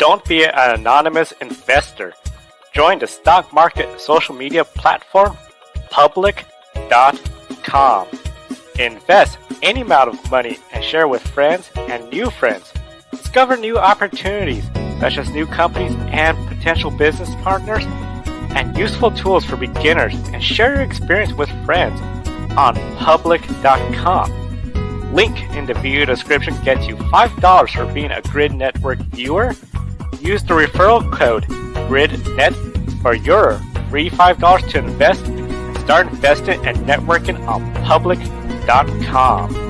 Don't be an anonymous investor. Join the stock market social media platform public.com. Invest any amount of money and share with friends and new friends. Discover new opportunities such as new companies and potential business partners and useful tools for beginners, and share your experience with friends on public.com. Link in the video description gets you $5 for being a Grid Network viewer. Use the referral code GRIDnet for your free $5 to invest and start investing and networking on public.com.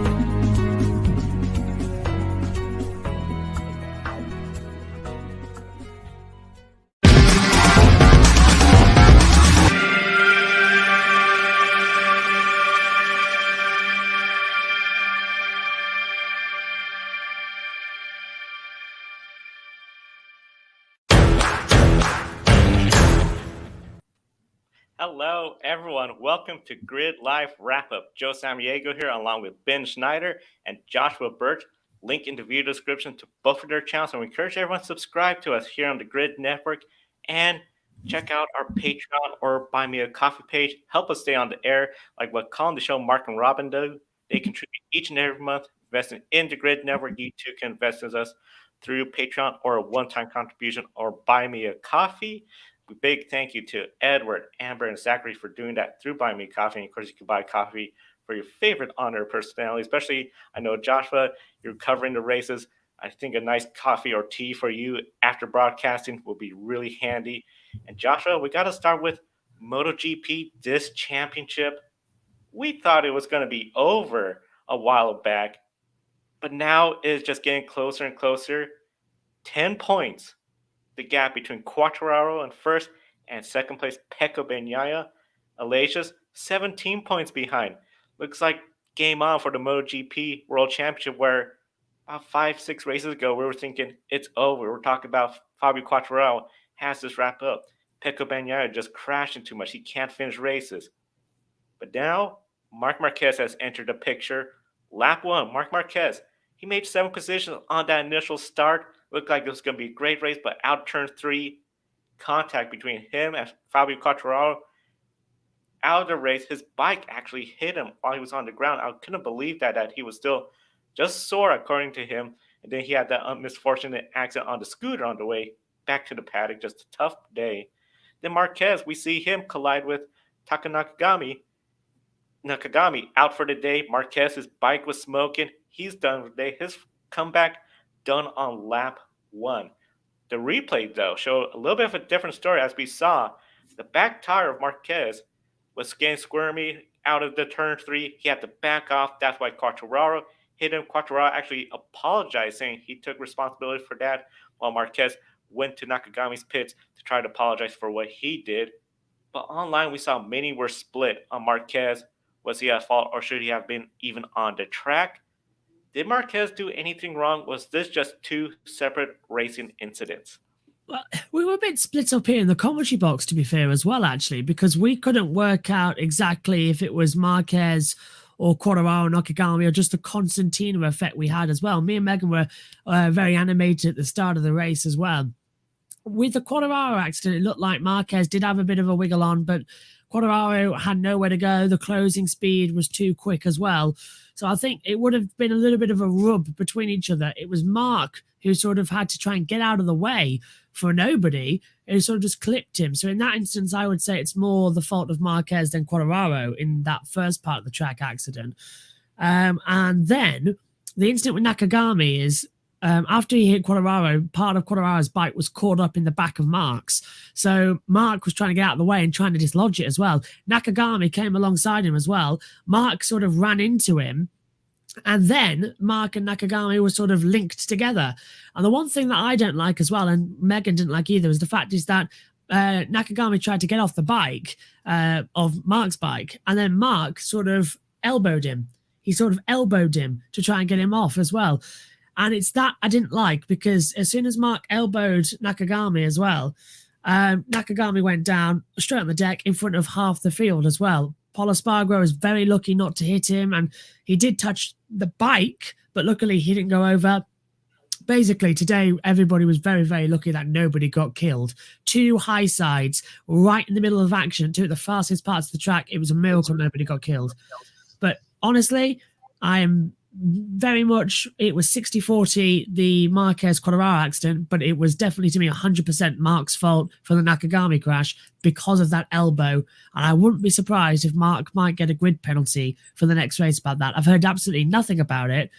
Hello, everyone. Welcome to Grid Live Wrap-Up. Joe Samaniego here, along with Ben Schneider and Joshua Burch. Link in the video description to both of their channels. And we encourage everyone to subscribe to us here on the Grid Network and check out our Patreon or Buy Me a Coffee page. Help us stay on the air, like what Colin, the show, Mark, and Robin do. They contribute each and every month, investing in the Grid Network. You too can invest in us through Patreon or a one-time contribution or Buy Me a Coffee. A big thank you to Edward, Amber, and Zachary for doing that through Buy Me Coffee. And of course, you can buy coffee for your favorite honor personality, especially, I know, Joshua, you're covering the races. I think a nice coffee or tea for you after broadcasting will be really handy. And Joshua, we got to start with MotoGP, this championship. We thought it was going to be over a while back, but now it's just getting closer and closer. 10 points. The gap between Quartararo in first and second place, Pecco Bagnaia. Aleix 17 points behind. Looks like game on for the MotoGP World Championship, where about 5-6 races ago we were thinking it's over. We're talking about Fabio Quartararo has this wrap up. Pecco Bagnaia just crashing too much. He can't finish races. But now Marc Marquez has entered the picture. Lap 1, Marc Marquez. He made 7th position on that initial start. Looked like it was going to be a great race, but out turn 3, contact between him and Fabio Quartararo. Out of the race, his bike actually hit him while he was on the ground. I couldn't believe that he was still just sore, according to him. And then he had that misfortunate accident on the scooter on the way back to the paddock. Just a tough day. Then Marquez, we see him collide with Nakagami. Nakagami out for the day. Marquez's bike was smoking. He's done for the day. His comeback done on lap 1. The replay, though, showed a little bit of a different story. As we saw, the back tire of Marquez was getting squirmy out of the turn 3. He had to back off. That's why Quartararo hit him. Quartararo actually apologized, saying he took responsibility for that, while Marquez went to Nakagami's pits to try to apologize for what he did. But online, we saw many were split on Marquez. Was he at fault, or should he have been even on the track? Did Marquez do anything wrong? Was this just 2 separate racing incidents? Well, we were a bit split up here in the commentary box, to be fair, as well, actually, because we couldn't work out exactly if it was Marquez or Quartararo, Nakagami, or just the Constantino effect we had as well. Me and Megan were very animated at the start of the race as well. With the Quartararo accident, it looked like Marquez did have a bit of a wiggle on, but Quartararo had nowhere to go. The closing speed was too quick as well. So I think it would have been a little bit of a rub between each other. It was Mark who sort of had to try and get out of the way for nobody, and sort of just clipped him. So in that instance, I would say it's more the fault of Marquez than Quartararo in that first part of the track accident. And then the incident with Nakagami is, after he hit Quartararo, part of Quartararo's bike was caught up in the back of Mark's. So Mark was trying to get out of the way and trying to dislodge it as well. Nakagami came alongside him as well. Mark sort of ran into him. And then Mark and Nakagami were sort of linked together. And the one thing that I don't like as well, and Megan didn't like either, is the fact is that Nakagami tried to get off the bike of Mark's bike. And then Mark sort of elbowed him. He sort of elbowed him to try and get him off as well. And it's that I didn't like, because as soon as Mark elbowed Nakagami as well, Nakagami went down straight on the deck in front of half the field as well. Aleix Espargaro was very lucky not to hit him, and he did touch the bike, but luckily he didn't go over. basically today everybody was very, very lucky that nobody got killed. 2 high sides right in the middle of action, 2 at the fastest parts of the track. It was a miracle nobody got killed. But honestly, I am very much, it was 60-40 the Marquez Quartararo accident, but it was definitely to me 100% Marc's fault for the Nakagami crash because of that elbow. And I wouldn't be surprised if Marc might get a grid penalty for the next race about that. I've heard absolutely nothing about it,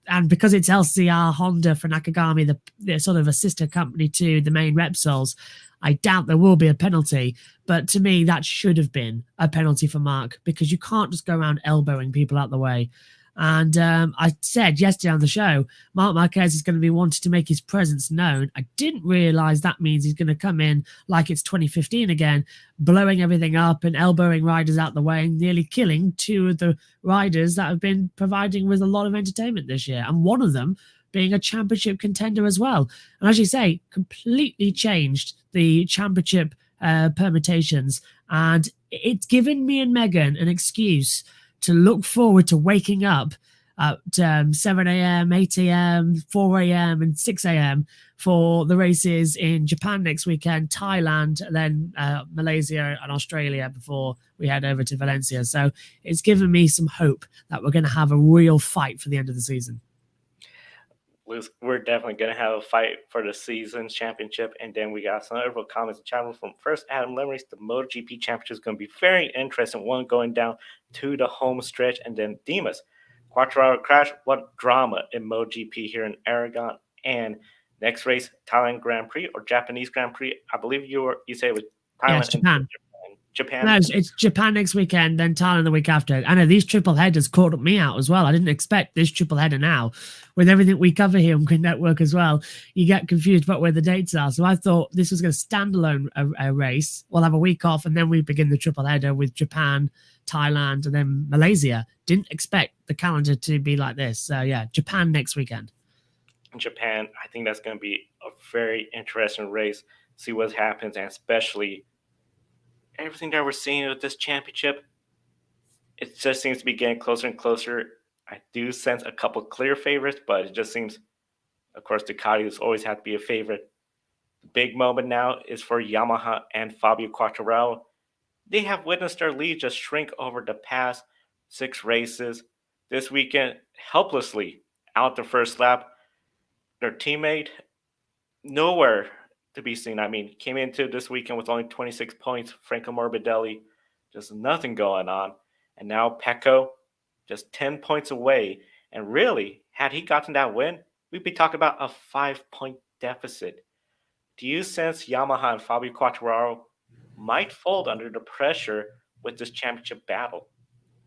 and because it's LCR Honda for Nakagami, the sort of a sister company to the main Repsols, I doubt there will be a penalty. But to me, that should have been a penalty for Marc, because you can't just go around elbowing people out the way. And I said yesterday on the show, Marc Marquez is going to be wanting to make his presence known. I didn't realize that means he's going to come in like it's 2015 again, blowing everything up and elbowing riders out the way and nearly killing 2 of the riders that have been providing with a lot of entertainment this year. And one of them being a championship contender as well. And as you say, completely changed the championship permutations. And it's given me and Megan an excuse to look forward to waking up at 7 a.m., 8 a.m., 4 a.m. and 6 a.m. for the races in Japan next weekend, Thailand, and then Malaysia and Australia before we head over to Valencia. So it's given me some hope that we're going to have a real fight for the end of the season. We're definitely going to have a fight for the season's championship. And then we got some other comments and channels from first Adam Lemrys. The MotoGP championship is going to be very interesting. One going down to the home stretch. And then Demas, Quartararo crash. What drama in MotoGP here in Aragon. And next race, Thailand Grand Prix or Japanese Grand Prix. I believe you say it was Thailand. Yeah, it's Japan. Japan. No, it's Japan next weekend, then Thailand the week after. I know these triple headers caught me out as well. I didn't expect this triple header now. With everything we cover here on Grid Network as well, you get confused about where the dates are. So I thought this was going to standalone a race. We'll have a week off, and then we begin the triple header with Japan, Thailand, and then Malaysia. Didn't expect the calendar to be like this. So yeah, Japan next weekend. Japan, I think that's going to be a very interesting race. See what happens, and especially everything that we're seeing with this championship, it just seems to be getting closer and closer. I do sense a couple clear favorites, but it just seems, of course, Ducati has always had to be a favorite. The big moment now is for Yamaha and Fabio Quartararo. They have witnessed their lead just shrink over the past 6 races. This weekend, helplessly out the first lap. Their teammate, nowhere to be seen. I mean, came into this weekend with only 26 points. Franco Morbidelli, just nothing going on. And now Pecco, just 10 points away. And really, had he gotten that win, we'd be talking about a 5-point deficit. Do you sense Yamaha and Fabio Quartararo might fold under the pressure with this championship battle?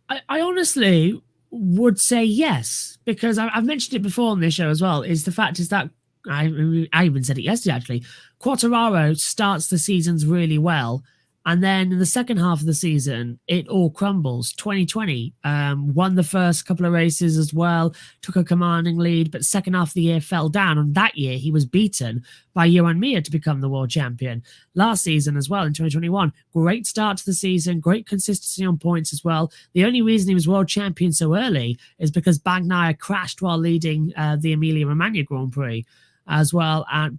I honestly would say yes, because I've mentioned it before on this show as well, is the fact is that I even said it yesterday, actually. Quartararo starts the seasons really well, and then in the second half of the season, it all crumbles. 2020, won the first couple of races as well, took a commanding lead, but second half of the year fell down. And that year, he was beaten by Johan Mir to become the world champion. Last season as well, in 2021, great start to the season, great consistency on points as well. The only reason he was world champion so early is because Bagnaia crashed while leading the Emilia-Romagna Grand Prix as well at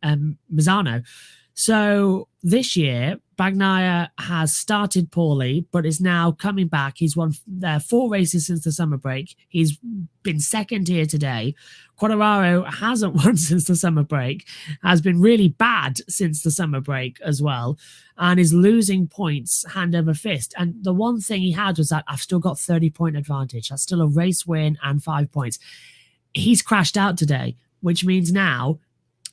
Misano. So this year, Bagnaia has started poorly, but is now coming back. He's won 4 races since the summer break. He's been second here today. Quartararo hasn't won since the summer break, has been really bad since the summer break as well, and is losing points hand over fist. And the one thing he had was that I've still got 30-point advantage. That's still a race win and 5 points. He's crashed out today, which means now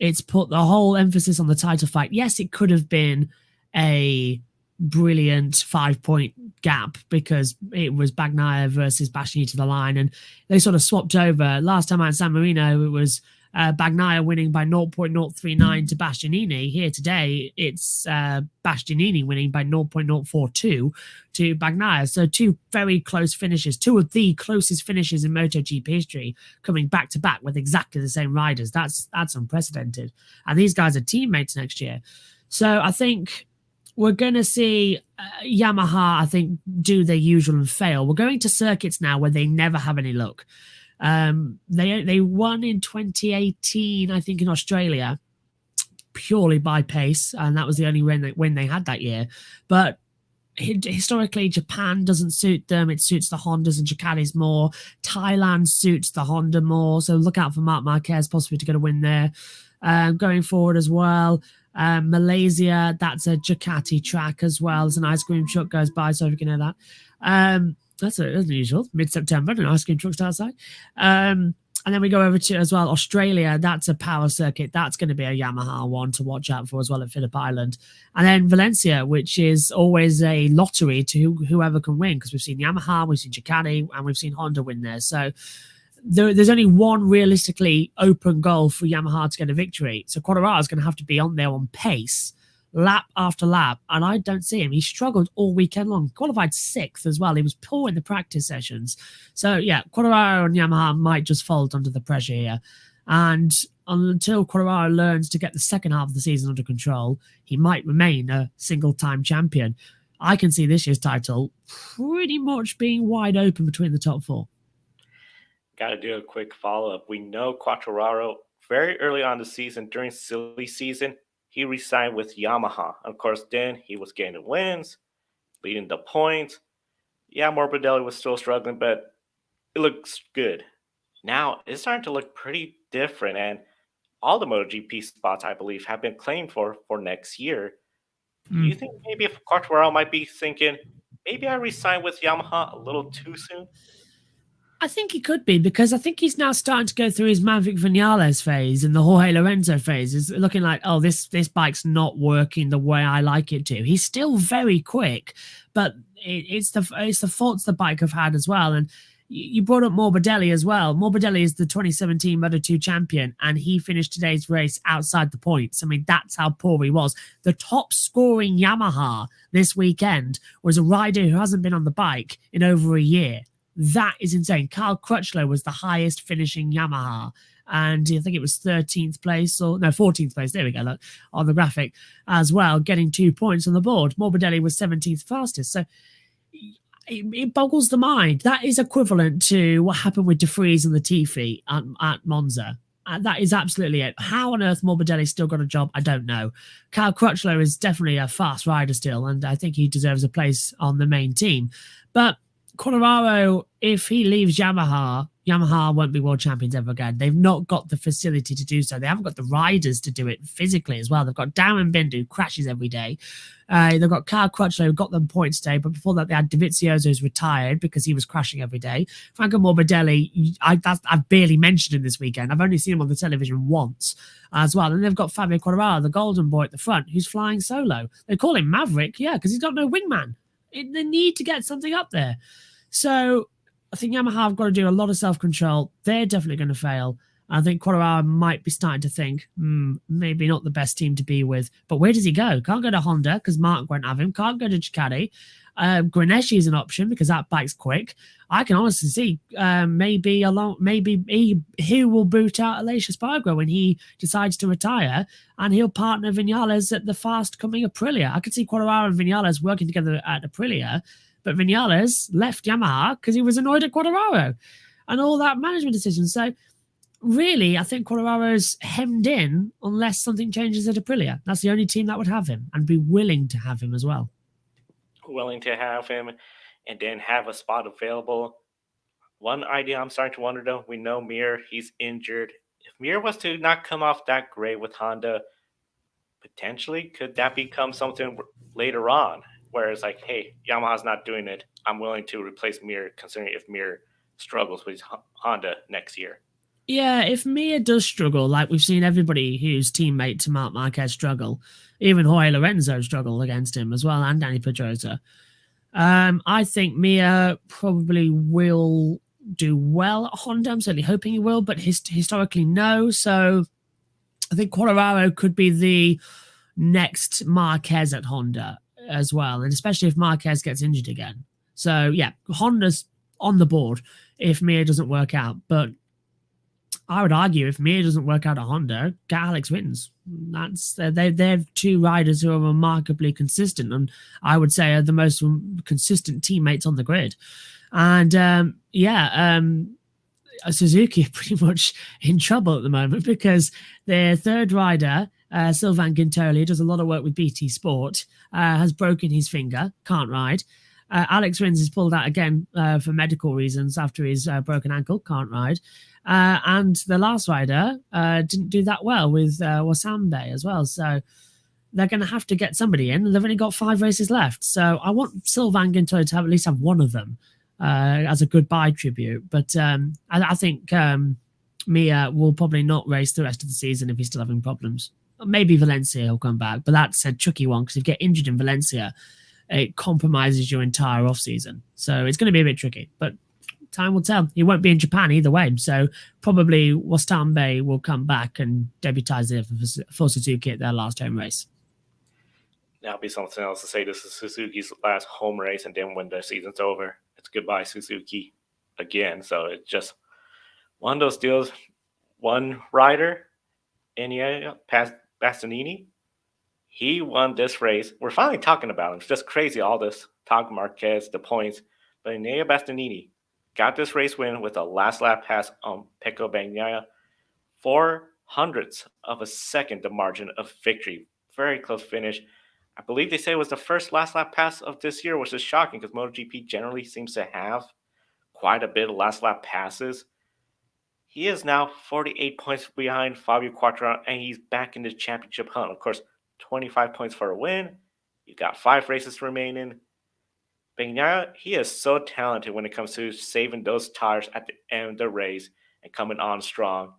it's put the whole emphasis on the title fight. Yes, it could have been a brilliant 5-point gap because it was Bagnaia versus Bastianini to the line, and they sort of swapped over. Last time out in San Marino, it was Bagnaia winning by 0.039 to Bastianini. Here today, it's Bastianini winning by 0.042 to Bagnaia. So 2 very close finishes, 2 of the closest finishes in MotoGP history, coming back to back with exactly the same riders. That's unprecedented. And these guys are teammates next year. So I think we're going to see Yamaha, I think, do their usual and fail. We're going to circuits now where they never have any luck. They won in 2018, I think, in Australia, purely by pace, and that was the only win they had that year. But historically, Japan doesn't suit them. It suits the Hondas and Ducatis more. Thailand suits the Honda more. So look out for Marc Marquez possibly to get a win there. Going forward as well, Malaysia, that's a Ducati track as well. There's an ice cream truck goes by, so if you can hear that. That's unusual. Mid-September, an ice cream truck's outside. And then we go over to, as well, Australia. That's a power circuit. That's going to be a Yamaha one to watch out for as well at Phillip Island. And then Valencia, which is always a lottery to whoever can win, because we've seen Yamaha, we've seen Ducati, and we've seen Honda win there. So there's only one realistically open goal for Yamaha to get a victory. So Quartararo is going to have to be on there on pace, lap after lap, and I don't see him. He struggled all weekend long, qualified 6th as well. He was poor in the practice sessions. So yeah, Quartararo and Yamaha might just fold under the pressure here. And until Quartararo learns to get the second half of the season under control, he might remain a single-time champion. I can see this year's title pretty much being wide open between the top 4. Got to do a quick follow-up. We know Quartararo very early on the season, during silly season, he re-signed with Yamaha. Of course, then he was getting wins, leading the points. Yeah, Morbidelli was still struggling, but it looks good. Now, it's starting to look pretty different, and all the MotoGP spots, I believe, have been claimed for next year. Do you think maybe if Quartararo might be thinking, maybe I re-sign with Yamaha a little too soon? I think he could be, because I think he's now starting to go through his Maverick Vinales phase and the Jorge Lorenzo phase. It's looking like, oh, this bike's not working the way I like it to. He's still very quick, but it's the faults the bike have had as well. And you brought up Morbidelli as well. Morbidelli is the 2017 Moto2 champion, and he finished today's race outside the points. I mean, that's how poor he was. The top scoring Yamaha this weekend was a rider who hasn't been on the bike in over a year. That is insane. Kyle Crutchlow was the highest finishing Yamaha, and I think it was 13th place, or no, 14th place. There we go, look, on the graphic as well, getting 2 points on the board. Morbidelli was 17th fastest. So it boggles the mind. That is equivalent to what happened with De Vries and Latifi at Monza. That is absolutely it. How on earth Morbidelli still got a job, I don't know. Kyle Crutchlow is definitely a fast rider still, and I think he deserves a place on the main team. But Quartararo, if he leaves Yamaha won't be world champions ever again. They've not got the facility to do so. They haven't got the riders to do it physically as well. They've got Darren Bindu, who crashes every day. They've got Kyle Crutchlow, who got them points today, but before that they had Dovizioso, who's retired because he was crashing every day. Franco Morbidelli, I've barely mentioned him this weekend. I've only seen him on the television once as well. And they've got Fabio Quartararo, the golden boy at the front, who's flying solo. They call him Maverick, yeah, because he's got no wingman. They need to get something up there. So I think Yamaha have got to do a lot of self-control. They're definitely going to fail. I think Quartararo might be starting to think, maybe not the best team to be with. But where does he go? Can't go to Honda because Mark won't have him. Can't go to Ducati. Grenesci is an option because that bike's quick. I can honestly see maybe he will boot out Aleix Espargaro when he decides to retire, and he'll partner Vinales at the fast-coming Aprilia. I could see Quartararo and Vinales working together at Aprilia, but Vinales left Yamaha because he was annoyed at Quartararo and all that management decisions. So really, I think Quartararo's hemmed in unless something changes at Aprilia. That's the only team that would have him and be willing to have him as well. Willing to have him and then have a spot available. One idea I'm starting to wonder, though, we know Mir, he's injured. If Mir was to not come off that great with Honda, potentially, could that become something later on? Where it's like, hey, Yamaha's not doing it. I'm willing to replace Mir, considering if Mir struggles with Honda next year. Yeah, if Mir does struggle, like we've seen everybody who's teammate to Marc Marquez struggle, even Jorge Lorenzo struggle against him as well, and Danny Pedrosa. I think Mir probably will do well at Honda. I'm certainly hoping he will, but historically, no. So I think Quartararo could be the next Marquez at Honda as well, and especially if Marquez gets injured again. So yeah, Honda's on the board if Mir doesn't work out, but I would argue if Mir doesn't work out at Honda, Alex wins. They're two riders who are remarkably consistent, and I would say are the most consistent teammates on the grid. And Suzuki are pretty much in trouble at the moment because their third rider, Sylvain Guintoli, does a lot of work with BT Sport, has broken his finger, can't ride. Alex Rins is pulled out again for medical reasons after his broken ankle, can't ride. And the last rider didn't do that well with Wasambe as well. So they're going to have to get somebody in. They've only got 5 races left. So I want Sylvain Guintoli to at least have one of them as a goodbye tribute. But I think Mia will probably not race the rest of the season if he's still having problems. Maybe Valencia will come back, but that's a tricky one because if you get injured in Valencia, it compromises your entire off-season. So it's going to be a bit tricky, but time will tell. He won't be in Japan either way, so probably Wasambe will come back and debutize there for Suzuki at their last home race. That'll be something else to say. This is Suzuki's last home race, and then when the season's over, it's goodbye Suzuki again. So it's just one of those deals. One rider, Enea Bastanini, he won this race. We're finally talking about him. It's just crazy, all this talk, Marquez, the points. But Enea Bastanini got this race win with a last lap pass on Pecco Bagnaia. 0.04 of a second, the margin of victory. Very close finish. I believe they say it was the first last lap pass of this year, which is shocking because MotoGP generally seems to have quite a bit of last lap passes. He is now 48 points behind Fabio Quartararo, and he's back in the championship hunt. Of course, 25 points for a win. You've got 5 races remaining. Bagnaia, he is so talented when it comes to saving those tires at the end of the race and coming on strong.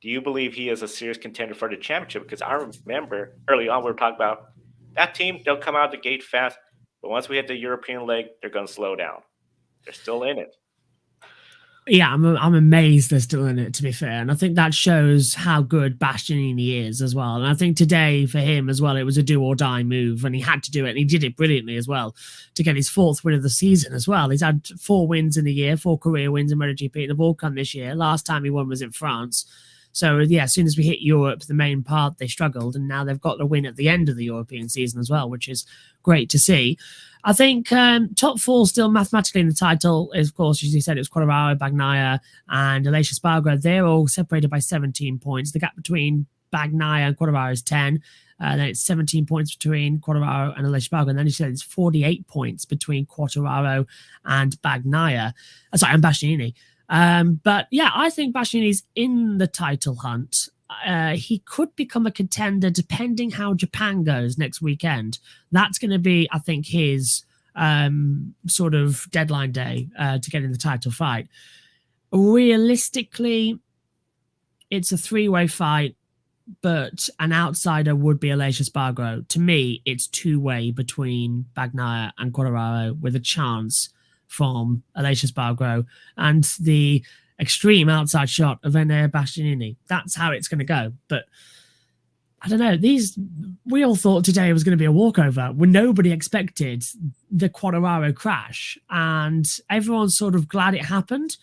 Do you believe he is a serious contender for the championship? Because I remember early on we were talking about that team, they'll come out the gate fast, but once we hit the European leg, they're going to slow down. They're still in it. Yeah, I'm amazed they're still in it, to be fair. And I think that shows how good Bastianini is as well. And I think today for him as well, it was a do or die move, and he had to do it. And he did it brilliantly as well to get his 4th win of the season as well. He's had 4 wins in the year, 4 career wins in MotoGP, and they've all come this year. Last time he won was in France. So, yeah, as soon as we hit Europe, the main part, they struggled, and now they've got the win at the end of the European season as well, which is great to see. I think top 4 still mathematically in the title is, of course, as you said, it's Quartararo, Bagnaia, and Aleix Espargaro. They're all separated by 17 points. The gap between Bagnaia and Quartararo is 10. Then it's 17 points between Quartararo and Aleix Espargaro. And then you said it's 48 points between Quartararo and Bagnaia. And Bastianini. But yeah, I think Bastianini's in the title hunt. He could become a contender depending how Japan goes next weekend. That's going to be, I think, his sort of deadline day to get in the title fight. Realistically, it's a 3-way fight, but an outsider would be Aleix Espargaro. To me, it's 2-way between Bagnaia and Quartararo with a chance from Aleix Espargaro and the extreme outside shot of Enea Bastanini. That's how it's going to go. But I don't know. We all thought today was going to be a walkover when nobody expected the Quartararo crash, and everyone's sort of glad it happened.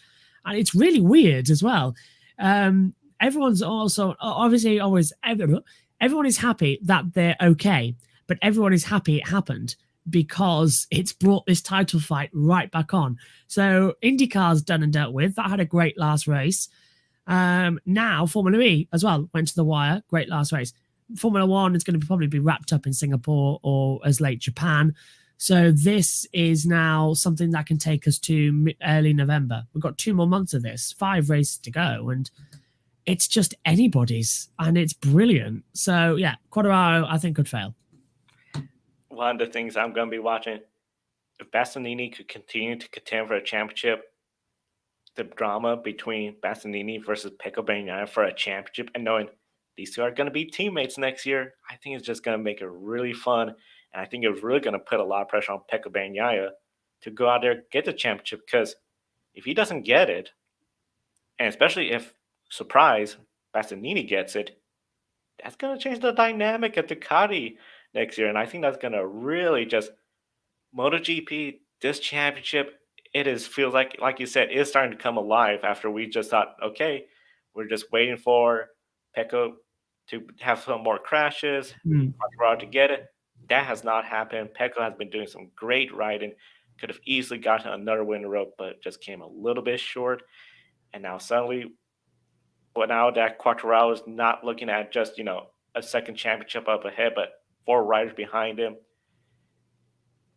And it's really weird as well. Everyone's also obviously always everyone is happy that they're okay, but everyone is happy it happened because it's brought this title fight right back on. So IndyCar's done and dealt with. That had a great last race. Now Formula E as well went to the wire. Great last race. Formula One is going to probably be wrapped up in Singapore or as late Japan. So this is now something that can take us to early November. We've got 2 more months of this, 5 races to go, and it's just anybody's, and it's brilliant. So yeah, Quartararo I think could fail. One of the things I'm going to be watching, if Bastanini could continue to contend for a championship, the drama between Bastanini versus Pecco Bagnaia for a championship, and knowing these 2 are going to be teammates next year, I think it's just going to make it really fun. And I think it's really going to put a lot of pressure on Pecco Bagnaia to go out there, get the championship, because if he doesn't get it, and especially if, surprise, Bastanini gets it, that's going to change the dynamic at Ducati next year. And I think that's going to really just MotoGP, this championship, feels like you said, is starting to come alive after we just thought, okay, we're just waiting for Pecco to have some more crashes, to get it. That has not happened. Pecco has been doing some great riding. Could have easily gotten another win in a row, but just came a little bit short. And now suddenly, well, now that Quartararo is not looking at just, a second championship up ahead, but 4 riders behind him.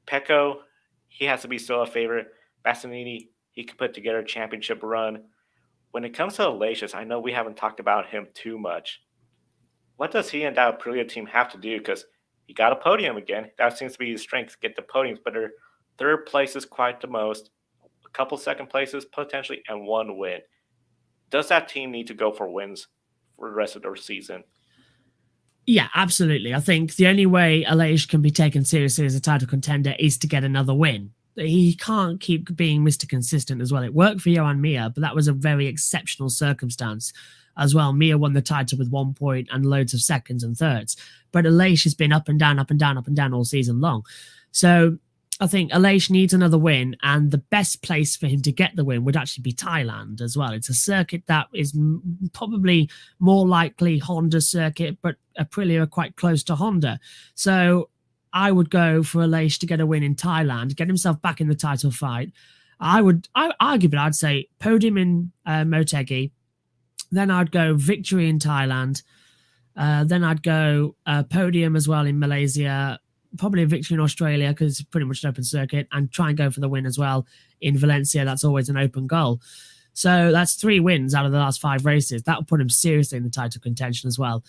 Pecco, he has to be still a favorite. Bastanini, he could put together a championship run. When it comes to Aleix, I know we haven't talked about him too much. What does he and that Aprilia team have to do? Because he got a podium again. That seems to be his strength, get the podiums. But their third place is quite the most. A couple second places, potentially, and 1 win. Does that team need to go for wins for the rest of their season? Yeah, absolutely. I think the only way Aleix can be taken seriously as a title contender is to get another win. He can't keep being Mr. Consistent as well. It worked for Johan Mir, but that was a very exceptional circumstance as well. Mir won the title with 1 point and loads of seconds and thirds. But Aleix has been up and down, up and down, up and down all season long. So I think Aleix needs another win, and the best place for him to get the win would actually be Thailand as well. It's a circuit that is probably more likely Honda circuit, but Aprilia are quite close to Honda. So I would go for Aleix to get a win in Thailand, get himself back in the title fight. I'd say podium in Motegi. Then I'd go victory in Thailand. Then I'd go podium as well in Malaysia. Probably a victory in Australia because it's pretty much an open circuit, and try and go for the win as well in Valencia. That's always an open goal. So that's 3 wins out of the last 5 races. That'll put him seriously in the title contention as well.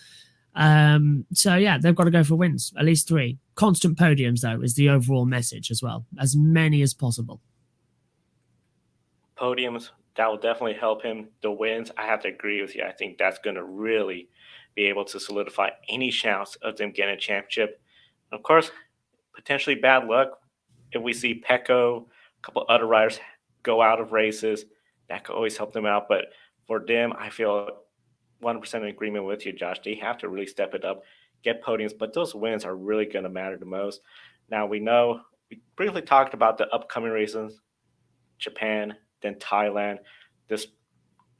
So yeah, they've got to go for wins, at least 3. Constant podiums, though, is the overall message as well. As many as possible. Podiums, that will definitely help him. The wins, I have to agree with you. I think that's going to really be able to solidify any chance of them getting a championship. Of course, potentially bad luck if we see Pecco, a couple other riders go out of races. That could always help them out. But for them, I feel 100% in agreement with you, Josh. They have to really step it up, get podiums. But those wins are really going to matter the most. Now, we know we briefly talked about the upcoming races, Japan, then Thailand, this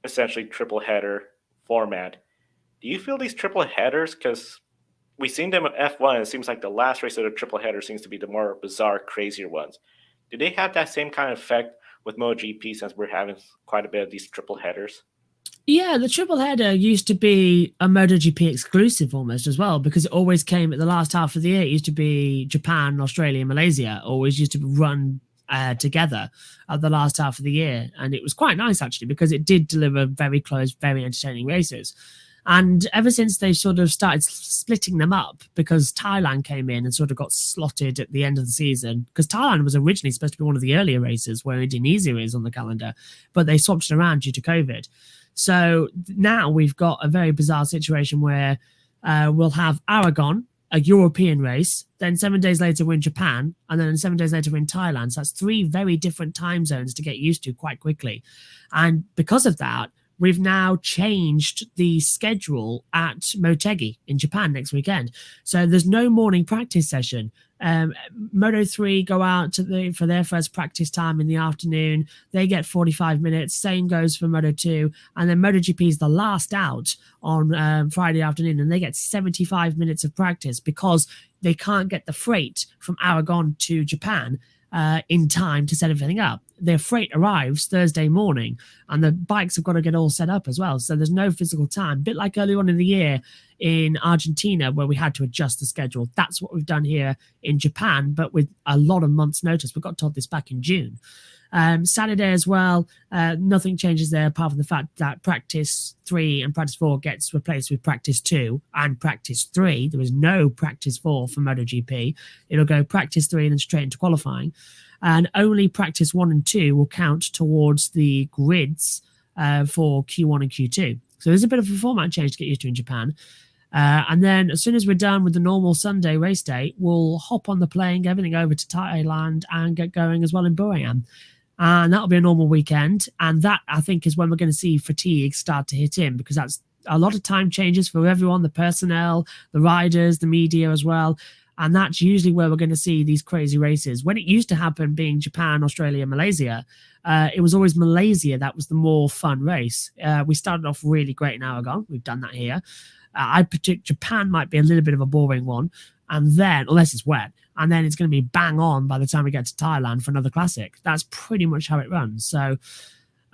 essentially triple header format. Do you feel these triple headers? Because we've seen them at F1, and it seems like the last race of the triple header seems to be the more bizarre, crazier ones. Do they have that same kind of effect with MotoGP since we're having quite a bit of these triple headers? Yeah, the triple header used to be a MotoGP exclusive almost as well, because it always came at the last half of the year. It used to be Japan, Australia, Malaysia, always used to run together at the last half of the year. And it was quite nice, actually, because it did deliver very close, very entertaining races. And ever since they've sort of started splitting them up, because Thailand came in and sort of got slotted at the end of the season, because Thailand was originally supposed to be one of the earlier races where Indonesia is on the calendar, but they swapped it around due to COVID. So now we've got a very bizarre situation where we'll have Aragon, a European race, then 7 days later we're in Japan, and then 7 days later we're in Thailand. So that's 3 very different time zones to get used to quite quickly. And because of that, we've now changed the schedule at Motegi in Japan next weekend. So there's no morning practice session. Moto3 go out for their first practice time in the afternoon. They get 45 minutes. Same goes for Moto2. And then MotoGP is the last out on Friday afternoon, and they get 75 minutes of practice because they can't get the freight from Aragon to Japan in time to set everything up. Their freight arrives Thursday morning, and the bikes have got to get all set up as well. So there's no physical time. A bit like earlier on in the year in Argentina, where we had to adjust the schedule. That's what we've done here in Japan, but with a lot of months' notice. We got told this back in June. Saturday as well, nothing changes there apart from the fact that practice 3 and practice 4 gets replaced with practice 2 and practice 3. There is no practice 4 for MotoGP. It'll go practice 3 and then straight into qualifying. And only practice 1 and 2 will count towards the grids for Q1 and Q2. So there's a bit of a format change to get used to in Japan. And then as soon as we're done with the normal Sunday race day, we'll hop on the plane, get everything over to Thailand and get going as well in Buriram. And that'll be a normal weekend. And that, I think, is when we're going to see fatigue start to hit in, because that's a lot of time changes for everyone, the personnel, the riders, the media as well. And that's usually where we're going to see these crazy races. When it used to happen being Japan, Australia, Malaysia, it was always Malaysia that was the more fun race. We started off really great in Aragon. We've done that here. I predict Japan might be a little bit of a boring one. And then, unless it's wet, and then it's going to be bang on by the time we get to Thailand for another classic. That's pretty much how it runs. So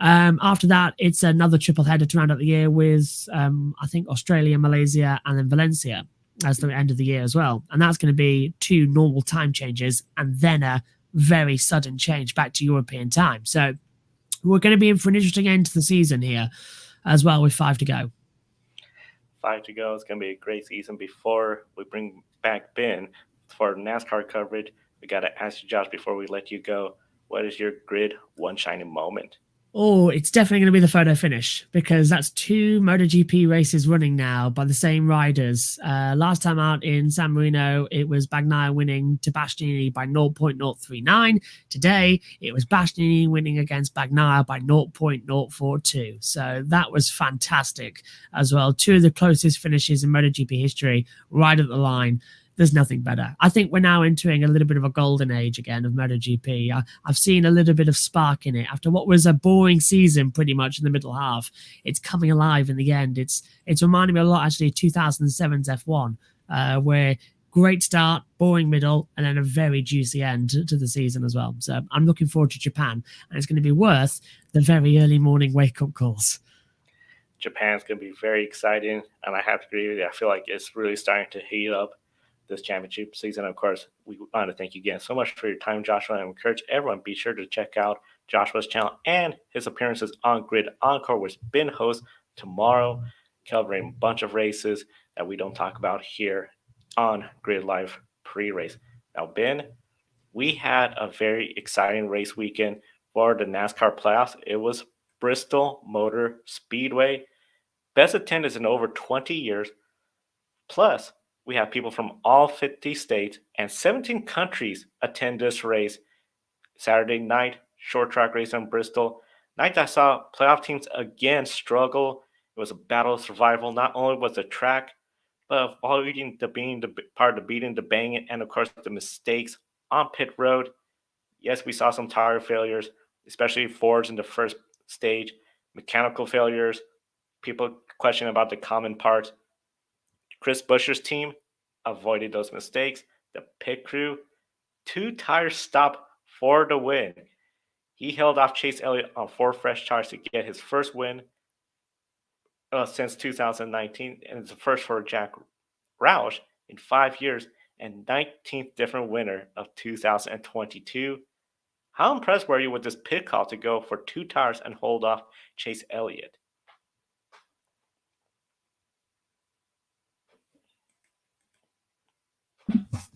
After that, it's another triple header to round out the year with, I think, Australia, Malaysia, and then Valencia as the end of the year as well. And that's going to be 2 normal time changes and then a very sudden change back to European time. So we're going to be in for an interesting end to the season here as well with 5 to go. 5 to go. It's going to be a great season. Before we bring back Ben for NASCAR coverage, we got to ask you, Josh, before we let you go, what is your grid one shining moment? Oh, it's definitely going to be the photo finish because that's 2 MotoGP races running now by the same riders. Last time out in San Marino, it was Bagnaia winning to Bastanini by 0.039. Today, it was Bastanini winning against Bagnaia by 0.042. So that was fantastic as well. 2 of the closest finishes in MotoGP history right at the line. There's nothing better. I think we're now entering a little bit of a golden age again of MotoGP. I've seen a little bit of spark in it after what was a boring season pretty much in the middle half. It's coming alive in the end. It's reminding me a lot actually of 2007's F1 where great start, boring middle, and then a very juicy end to the season as well. So I'm looking forward to Japan, and it's going to be worth the very early morning wake-up calls. Japan's going to be very exciting, and I have to agree with you. I feel like it's really starting to heat up this championship season. Of course, we want to thank you again so much for your time, Joshua, and encourage everyone, be sure to check out Joshua's channel and his appearances on Grid Encore, which Ben hosts tomorrow, covering a bunch of races that we don't talk about here on Grid Live pre-race. Now, Ben, we had a very exciting race weekend for the NASCAR playoffs. It was Bristol Motor Speedway. Best attendance in over 20 years. Plus, we have people from all 50 states and 17 countries attend this race. Saturday night, short track race in Bristol. Night I saw playoff teams again struggle. It was a battle of survival. Not only was the track, but avoiding being part of the beating, the banging, and of course the mistakes on pit road. Yes, we saw some tire failures, especially Fords in the first stage. Mechanical failures. People questioning about the common parts. Chris Buescher's team avoided those mistakes. The pit crew, 2 tires stop for the win. He held off Chase Elliott on 4 fresh tires to get his first win since 2019, and it's the first for Jack Roush in 5 years and 19th different winner of 2022. How impressed were you with this pit call to go for 2 tires and hold off Chase Elliott?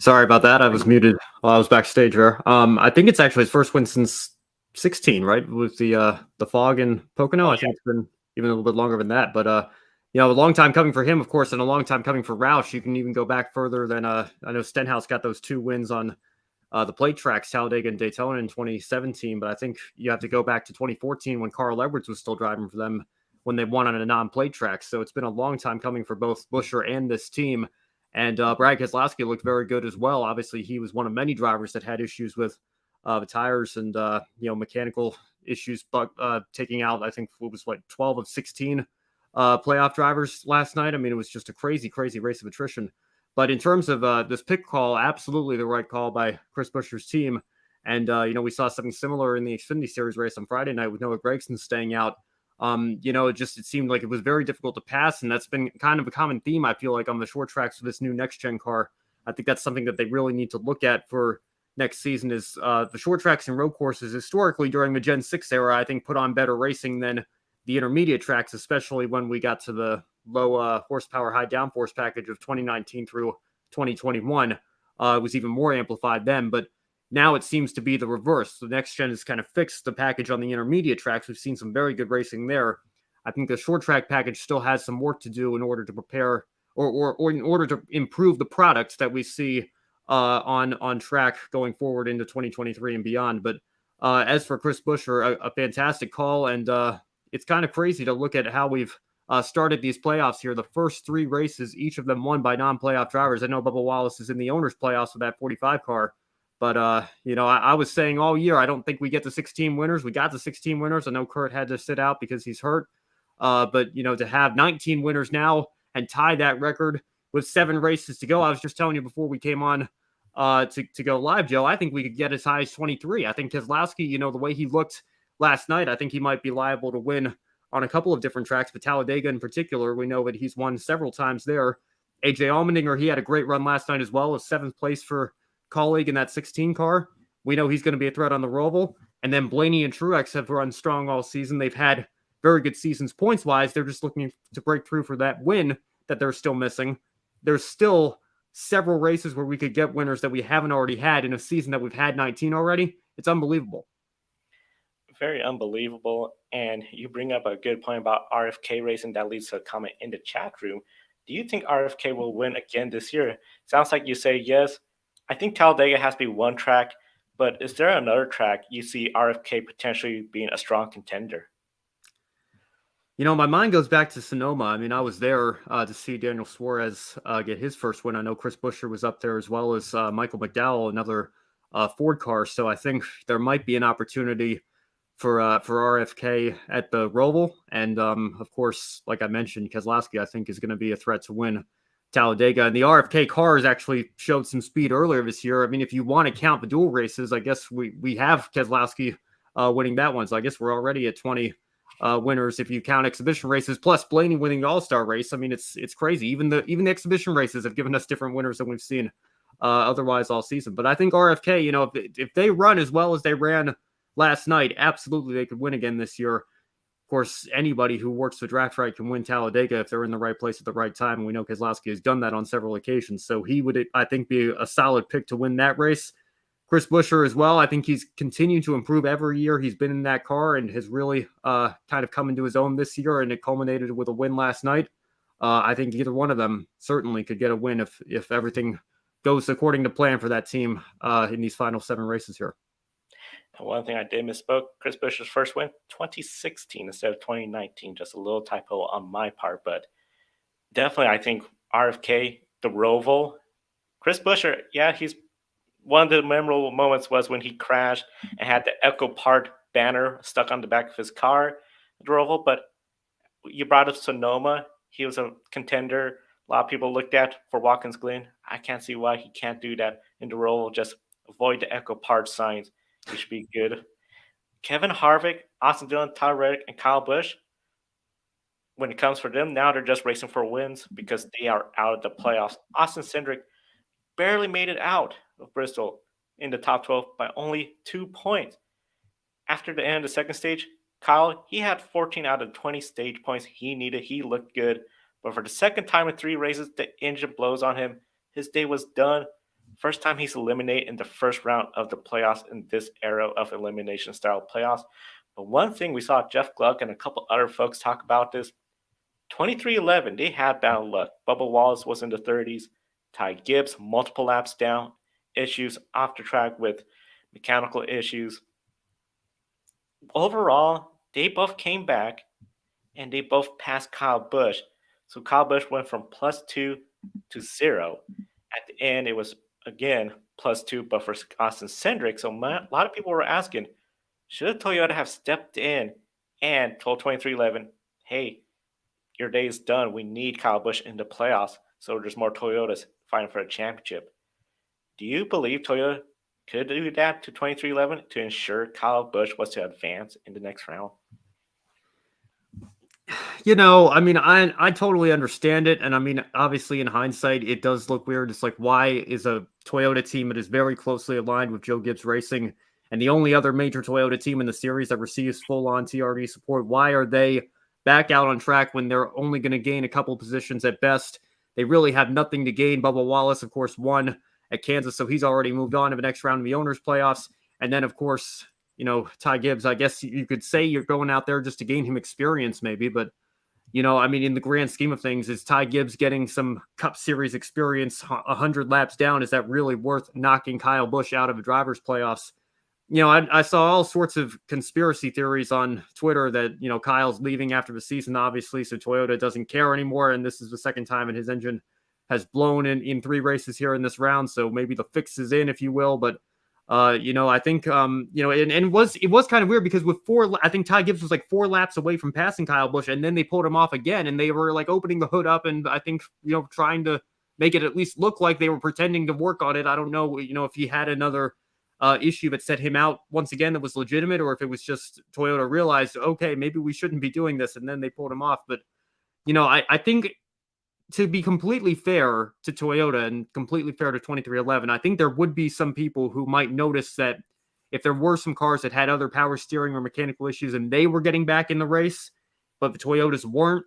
Sorry about that. I was muted while I was backstage there. I think it's actually his first win since 16, right? With the fog in Pocono. I think it's been even a little bit longer than that. But a long time coming for him, of course, and a long time coming for Roush. You can even go back further than I know Stenhouse got those 2 wins on the plate tracks, Talladega and Daytona in 2017. But I think you have to go back to 2014 when Carl Edwards was still driving for them when they won on a non-plate track. So it's been a long time coming for both Buescher and this team. And Brad Keselowski looked very good as well. Obviously, he was one of many drivers that had issues with the tires and mechanical issues, but taking out, I think, what was 12 of 16 playoff drivers last night. I mean, it was just a crazy race of attrition. But in terms of this pit call, absolutely the right call by Chris Buescher's team. And we saw something similar in the Xfinity Series race on Friday night with Noah Gragson staying out. It seemed like it was very difficult to pass, and that's been kind of a common theme, I feel like, on the short tracks for this new next-gen car. I think that's something that they really need to look at for next season is the short tracks and road courses historically during the Gen 6 era, I think, put on better racing than the intermediate tracks, especially when we got to the low horsepower, high downforce package of 2019 through 2021. It was even more amplified then, but now it seems to be the reverse. The next gen has kind of fixed the package on the intermediate tracks. We've seen some very good racing there. I think the short track package still has some work to do in order to prepare or in order to improve the products that we see on track going forward into 2023 and beyond. But as for Chris Buescher, a fantastic call. And it's kind of crazy to look at how we've started these playoffs here. The first 3 races, each of them won by non-playoff drivers. I know Bubba Wallace is in the owner's playoffs with that 45 car. But, I was saying all year, I don't think we get the 16 winners. We got the 16 winners. I know Kurt had to sit out because he's hurt. But to have 19 winners now and tie that record with 7 races to go. I was just telling you before we came on to go live, Joe, I think we could get as high as 23. I think Keselowski, the way he looked last night, I think he might be liable to win on a couple of different tracks, but Talladega in particular, we know that he's won several times there. AJ Allmendinger, he had a great run last night as well, a 7th place for Colleague in that 16 car. We know he's going to be a threat on the Roval. And then Blaney and Truex have run strong all season. They've had very good seasons points-wise. They're just looking to break through for that win that they're still missing. There's still several races where we could get winners that we haven't already had in a season that we've had 19 already. It's unbelievable. Very unbelievable. And you bring up a good point about RFK racing. That leads to a comment in the chat room. Do you think RFK will win again this year? Sounds like you say yes. I think Talladega has to be one track, but is there another track you see RFK potentially being a strong contender? You know, my mind goes back to Sonoma. I mean, I was there to see Daniel Suarez get his first win. I know Chris Buescher was up there as well as Michael McDowell, another Ford car. So I think there might be an opportunity for RFK at the Roval. And of course, like I mentioned, Keselowski, I think, is going to be a threat to win Talladega. And the RFK cars actually showed some speed earlier this year. I mean, if you want to count the dual races, I guess we have Keselowski winning that one. So I guess we're already at 20 winners if you count exhibition races, plus Blaney winning the All-Star race. I mean, it's crazy. Even the exhibition races have given us different winners than we've seen otherwise all season. But I think RFK, you know, if they run as well as they ran last night, absolutely they could win again this year. Of course, anybody who works the draft right can win Talladega if they're in the right place at the right time. And we know Keselowski has done that on several occasions. So he would, I think, be a solid pick to win that race. Chris Buescher as well. I think he's continued to improve every year he's been in that car and has really kind of come into his own this year, and it culminated with a win last night. I think either one of them certainly could get a win if everything goes according to plan for that team in these final 7 races here. And one thing I did misspoke, Chris Buescher's first win, 2016 instead of 2019. Just a little typo on my part, but definitely I think RFK, the Roval, Chris Buescher, yeah, he's one of the memorable moments was when he crashed and had the Echo Park banner stuck on the back of his car, the Roval. But you brought up Sonoma. He was a contender. A lot of people looked at for Watkins Glen. I can't see why he can't do that in the Roval. Just avoid the Echo Park signs. He should be good. Kevin Harvick, Austin Dillon, Tyler Reddick, and Kyle Busch, when it comes for them, now they're just racing for wins because they are out of the playoffs. Austin Cindric barely made it out of Bristol in the top 12 by only 2 points. After the end of the second stage, Kyle, he had 14 out of 20 stage points he needed. He looked good. But for the second time in 3 races, the engine blows on him. His day was done. First time he's eliminated in the first round of the playoffs in this era of elimination-style playoffs. But one thing we saw Jeff Gluck and a couple other folks talk about this, 23-11, they had bad luck. Bubba Wallace was in the 30s. Ty Gibbs, multiple laps down. Issues off the track with mechanical issues. Overall, they both came back, and they both passed Kyle Busch. So Kyle Busch went from +2 to 0. At the end, it was, again, +2, but for Austin Cindric. So a lot of people were asking, should Toyota have stepped in and told 2311, hey, your day is done. We need Kyle Busch in the playoffs, so there's more Toyotas fighting for a championship. Do you believe Toyota could do that to 2311 to ensure Kyle Busch was to advance in the next round? You know, I mean, I totally understand it. And I mean, obviously in hindsight, it does look weird. It's like, why is a Toyota team that is very closely aligned with Joe Gibbs Racing and the only other major Toyota team in the series that receives full-on TRD support, why are they back out on track when they're only going to gain a couple positions at best? They really have nothing to gain. Bubba Wallace, of course, won at Kansas, so he's already moved on to the next round of the owners' playoffs. And then, of course, you know, Ty Gibbs, I guess you could say you're going out there just to gain him experience maybe, but, you know, I mean, in the grand scheme of things, is Ty Gibbs getting some Cup Series experience 100 laps down? Is that really worth knocking Kyle Busch out of the drivers' playoffs? You know, I saw all sorts of conspiracy theories on Twitter that, you know, Kyle's leaving after the season, obviously, so Toyota doesn't care anymore, and this is the second time his engine has blown in 3 races here in this round, so maybe the fix is in, if you will, but you know, I think, you know, and it was kind of weird because with 4, I think Ty Gibbs was like 4 laps away from passing Kyle Busch, and then they pulled him off again, and they were like opening the hood up, and I think, you know, trying to make it at least look like they were pretending to work on it. I don't know, you know, if he had another issue that set him out once again that was legitimate, or if it was just Toyota realized, okay, maybe we shouldn't be doing this, and then they pulled him off. But, I think to be completely fair to Toyota and completely fair to 2311, I think there would be some people who might notice that if there were some cars that had other power steering or mechanical issues and they were getting back in the race, but the Toyotas weren't,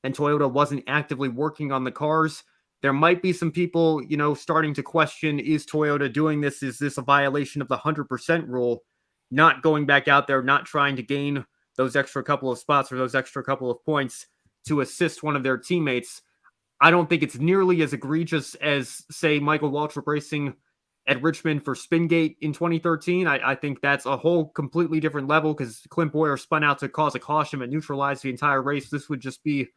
and Toyota wasn't actively working on the cars, there might be some people, starting to question, is Toyota doing this? Is this a violation of the 100% rule? Not going back out there, not trying to gain those extra couple of spots or those extra couple of points to assist one of their teammates. I don't think it's nearly as egregious as, say, Michael Waltrip Racing at Richmond for Spingate in 2013. I think that's a whole completely different level because Clint Boyer spun out to cause a caution and neutralize the entire race. This would just be,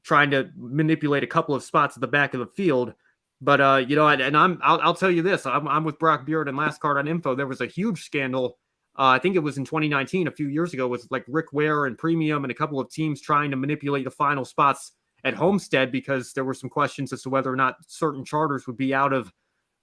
trying to manipulate a couple of spots at the back of the field. But, I'll tell you this, I'm with Brock Beard and Last Card on Info. There was a huge scandal. I think it was in 2019, a few years ago, with like Rick Ware and Premium and a couple of teams trying to manipulate the final spots at Homestead because there were some questions as to whether or not certain charters would be out of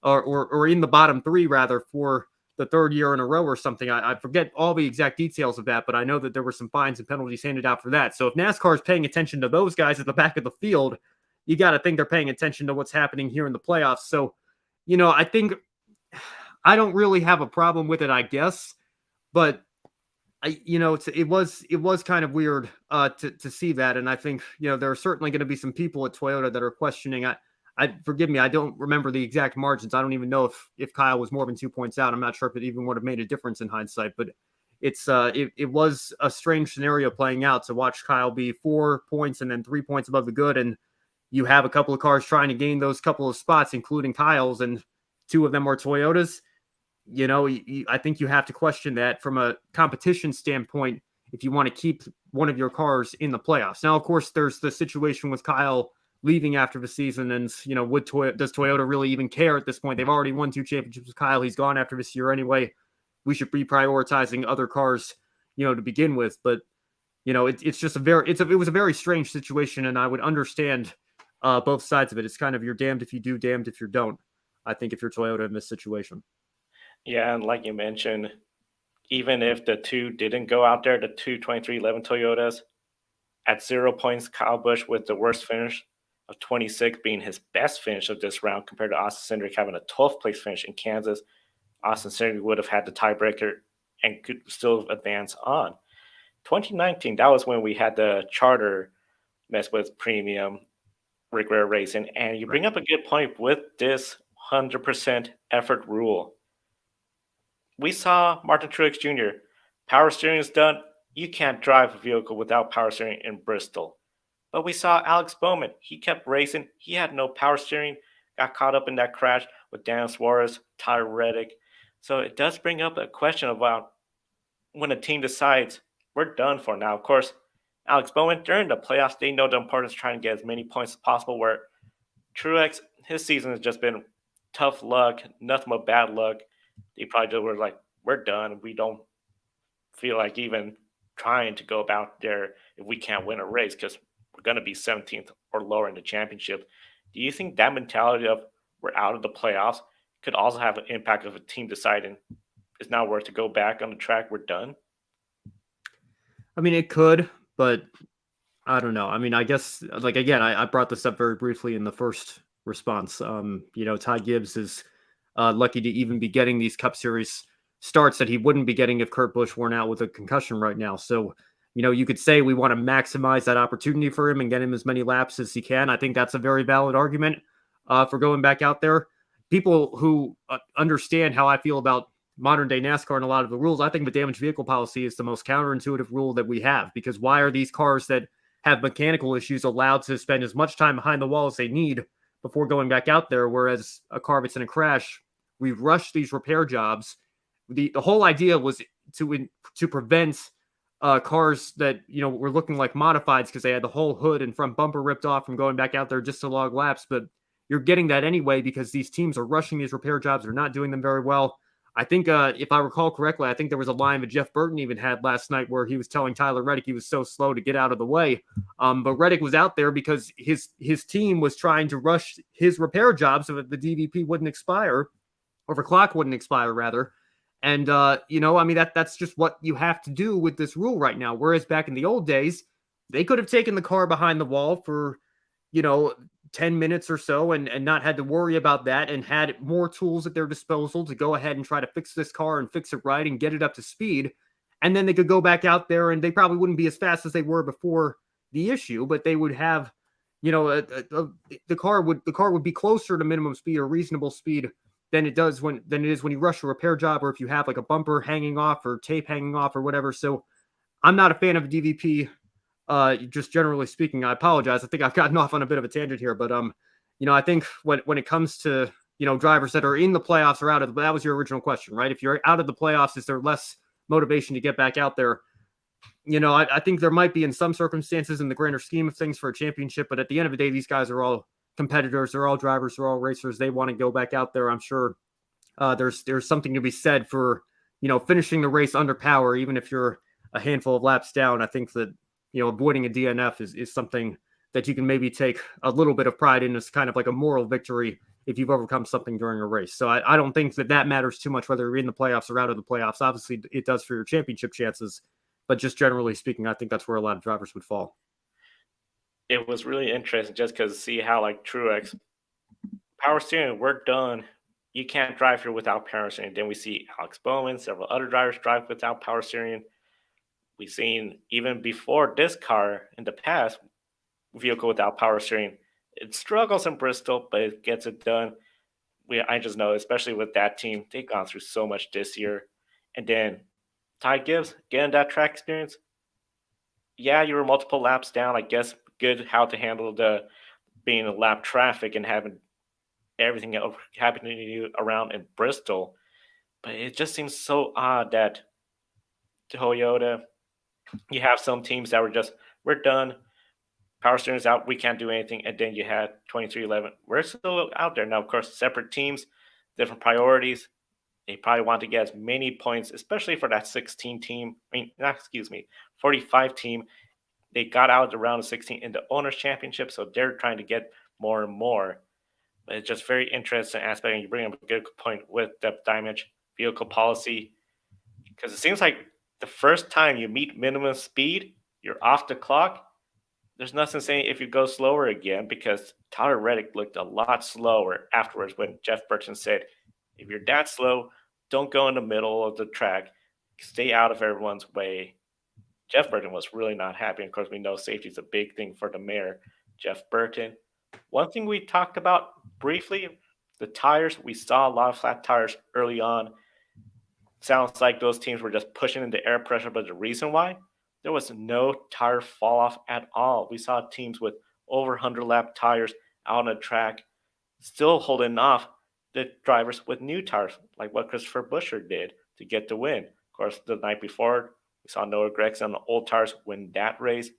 or in the bottom three rather for the third year in a row or something. I forget all the exact details of that, but I know that there were some fines and penalties handed out for that. So if NASCAR is paying attention to those guys at the back of the field, you got to think they're paying attention to what's happening here in the playoffs. So, I think I don't really have a problem with it, I guess, but it was kind of weird to see that. And I think, there are certainly going to be some people at Toyota that are questioning. Forgive me, I don't remember the exact margins. I don't even know if Kyle was more than 2 points out. I'm not sure if it even would have made a difference in hindsight, but it was a strange scenario playing out to watch Kyle be 4 points and then 3 points above the good. And you have a couple of cars trying to gain those couple of spots, including Kyle's, and 2 of them are Toyotas. I think you have to question that from a competition standpoint if you want to keep one of your cars in the playoffs. Now, of course, there's the situation with Kyle leaving after the season, and does Toyota really even care at this point? They've already won 2 championships with Kyle. He's gone after this year anyway. We should be prioritizing other cars, to begin with. But it's just it was a very strange situation, and I would understand both sides of it. It's kind of you're damned if you do, damned if you don't. I think if you're Toyota in this situation. Yeah, and like you mentioned, even if the 2 didn't go out there, the 2 2311 Toyotas, at 0 points, Kyle Busch with the worst finish of 26 being his best finish of this round compared to Austin Cindric having a 12th place finish in Kansas. Austin Cindric would have had the tiebreaker and could still advance on. 2019, that was when we had the charter mess with Premium, Rick Ware Racing, and you bring up a good point with this 100% effort rule. We saw Martin Truex Jr. Power steering is done. You can't drive a vehicle without power steering in Bristol. But we saw Alex Bowman. He kept racing. He had no power steering. Got caught up in that crash with Dan Suarez, Tyler Reddick. So it does bring up a question about when a team decides we're done for now. Of course, Alex Bowman, during the playoffs, they know the importance of trying to get as many points as possible, where Truex, his season has just been tough luck, nothing but bad luck. They probably just were like, we're done. We don't feel like even trying to go about there if we can't win a race because we're going to be 17th or lower in the championship. Do you think that mentality of we're out of the playoffs could also have an impact of a team deciding it's not worth to go back on the track, we're done? I mean, it could, but I don't know. I mean, I guess, like, again, I brought this up very briefly in the first response. Ty Gibbs is lucky to even be getting these Cup Series starts that he wouldn't be getting if Kurt Busch weren't out with a concussion right now. So, you could say we want to maximize that opportunity for him and get him as many laps as he can. I think that's a very valid argument for going back out there. People who understand how I feel about modern day NASCAR and a lot of the rules, I think the damaged vehicle policy is the most counterintuitive rule that we have, because why are these cars that have mechanical issues allowed to spend as much time behind the wall as they need before going back out there? Whereas a car that's in a crash, we rush these repair jobs. The whole idea was to prevent cars that, were looking like modifieds because they had the whole hood and front bumper ripped off from going back out there just to log laps. But you're getting that anyway because these teams are rushing these repair jobs. They're not doing them very well. I think, if I recall correctly, I think there was a line that Jeff Burton even had last night where he was telling Tyler Reddick he was so slow to get out of the way. But Reddick was out there because his team was trying to rush his repair job so that the DVP wouldn't expire, clock wouldn't expire rather. And, that's just what you have to do with this rule right now. Whereas back in the old days, they could have taken the car behind the wall for, 10 minutes or so and not had to worry about that and had more tools at their disposal to go ahead and try to fix this car and fix it right and get it up to speed. And then they could go back out there and they probably wouldn't be as fast as they were before the issue, but they would have, the car would be closer to minimum speed or reasonable speed than it is when you rush a repair job or if you have like a bumper hanging off or tape hanging off or whatever. So I'm not a fan of DVP. Just generally speaking, I apologize. I think I've gotten off on a bit of a tangent here, but I think when it comes to drivers that are in the playoffs or out of that was your original question, right? If you're out of the playoffs, is there less motivation to get back out there? I think there might be in some circumstances in the grander scheme of things for a championship, but at the end of the day, these guys are all competitors, they're all drivers, they're all racers. They want to go back out there. I'm sure there's something to be said for finishing the race under power, even if you're a handful of laps down. I think that avoiding a DNF is something that you can maybe take a little bit of pride in as kind of like a moral victory if you've overcome something during a race. So I don't think that matters too much whether you're in the playoffs or out of the playoffs. Obviously, it does for your championship chances, but just generally speaking, I think that's where a lot of drivers would fall. It was really interesting just because see how like Truex, power steering, we're done. You can't drive here without power steering. Then we see Alex Bowman, several other drivers drive without power steering. We've seen even before this car in the past, vehicle without power steering. It struggles in Bristol, but it gets it done. I just know, especially with that team, they've gone through so much this year. And then Ty Gibbs, getting that track experience. Yeah, you were multiple laps down. I guess good how to handle the being a lap traffic and having everything happening to you around in Bristol. But it just seems so odd that Toyota, you have some teams that were just, we're done. Power steering's out. We can't do anything. And then you had 2311. We're still out there. Now, of course, separate teams, different priorities. They probably want to get as many points, especially for that 16 team. 45 team. They got out of the round of 16 in the Owners' Championship, so they're trying to get more and more. But it's just very interesting aspect, and you bring up a good point with depth damage, vehicle policy, because it seems like the first time you meet minimum speed, you're off the clock. There's nothing saying if you go slower again, because Tyler Reddick looked a lot slower afterwards when Jeff Burton said, if you're that slow, don't go in the middle of the track. Stay out of everyone's way. Jeff Burton was really not happy. Of course, we know safety is a big thing for the mayor, Jeff Burton. One thing we talked about briefly, the tires. We saw a lot of flat tires early on. Sounds like those teams were just pushing into air pressure, but the reason why, there was no tire fall off at all. We saw teams with over 100 lap tires out on the track still holding off the drivers with new tires, like what Christopher Buescher did to get the win. Of course, the night before, we saw Noah Gragson on the old tires win that race.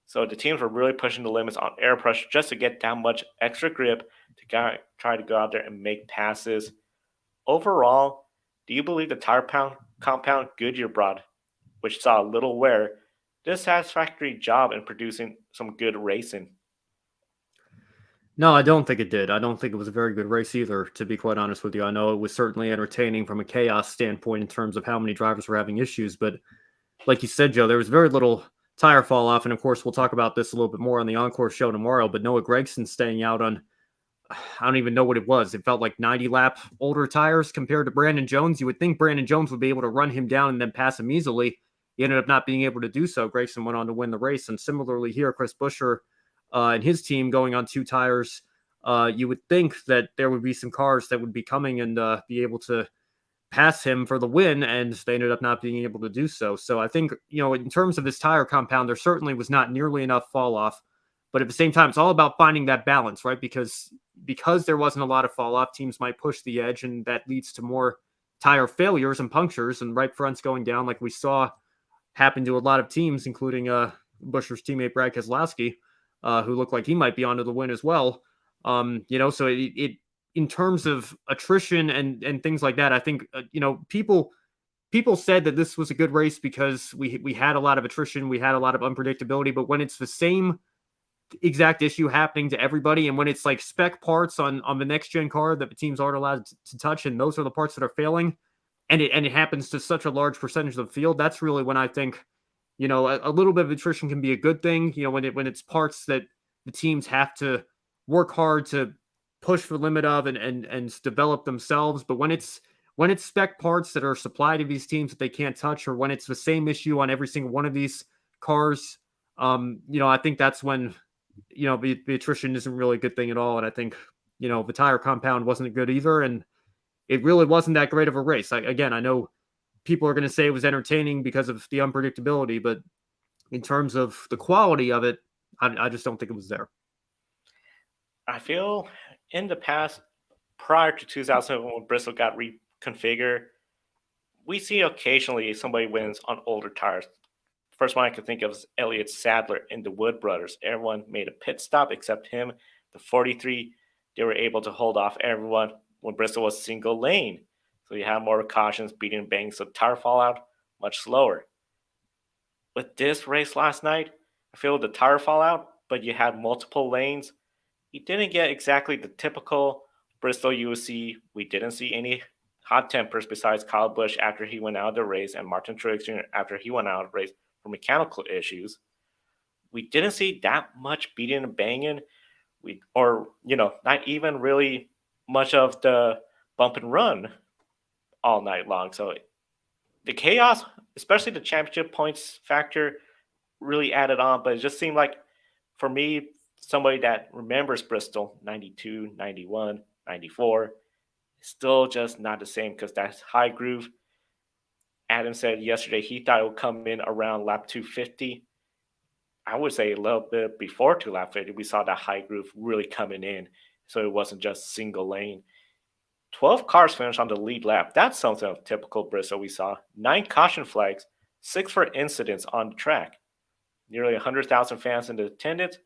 So the teams were really pushing the limits on air pressure just to get that much extra grip to try to go out there and make passes. Overall, do you believe the tire compound Goodyear brought, which saw a little wear, did a satisfactory job in producing some good racing? No, I don't think it did. I don't think it was a very good race either, to be quite honest with you. I know it was certainly entertaining from a chaos standpoint in terms of how many drivers were having issues, but like you said, Joe, there was very little tire fall off, and of course, we'll talk about this a little bit more on the Encore show tomorrow, but Noah Gragson staying out on, I don't even know what it was. It felt like 90 lap older tires compared to Brandon Jones. You would think Brandon Jones would be able to run him down and then pass him easily. He ended up not being able to do so. Gragson went on to win the race, and similarly here, Chris Buescher and his team going on two tires. You would think that there would be some cars that would be coming and be able to pass him for the win, and they ended up not being able to do so. So I think, in terms of this tire compound, there certainly was not nearly enough fall off. But at the same time, it's all about finding that balance, right? Because there wasn't a lot of fall off, teams might push the edge, and that leads to more tire failures and punctures and right fronts going down, like we saw happen to a lot of teams, including Buescher's teammate Brad Keselowski, who looked like he might be onto the win as well. So it in terms of attrition and things like that, I think, people said that this was a good race because we had a lot of attrition, we had a lot of unpredictability, but when it's the same exact issue happening to everybody. And when it's like spec parts on the next gen car that the teams aren't allowed to touch, and those are the parts that are failing, and it happens to such a large percentage of the field, that's really when I think, a little bit of attrition can be a good thing. When it's parts that the teams have to work hard to push for the limit of and develop themselves. But when it's spec parts that are supplied to these teams that they can't touch, or when it's the same issue on every single one of these cars, I think that's when, the attrition isn't really a good thing at all. And I think, the tire compound wasn't good either. And it really wasn't that great of a race. I know people are going to say it was entertaining because of the unpredictability, but in terms of the quality of it, I just don't think it was there. I feel in the past, prior to 2007, when Bristol got reconfigured, we see occasionally somebody wins on older tires. First one I could think of is Elliott Sadler in the Wood Brothers. Everyone made a pit stop except him. The 43, they were able to hold off everyone when Bristol was single lane. So you have more cautions, beating and banging, so tire fallout much slower. With this race last night, I feel the tire fallout, but you had multiple lanes. You didn't get exactly the typical Bristol USC. We didn't see any hot tempers besides Kyle Busch after he went out of the race, and Martin Truex Jr. after he went out of the race for mechanical issues. We didn't see that much beating and banging, not even really much of the bump and run all night long. So the chaos, especially the championship points factor, really added on. But it just seemed like, for me, somebody that remembers Bristol 92, 91, 94, still just not the same, because that's high groove. Adam said yesterday he thought it would come in around lap 250. I would say a little bit before to lap 50, we saw that high groove really coming in. So it wasn't just single lane. 12 cars finished on the lead lap. That's something of typical Bristol we saw. 9 caution flags, 6 for incidents on the track. Nearly 100,000 fans in attendance.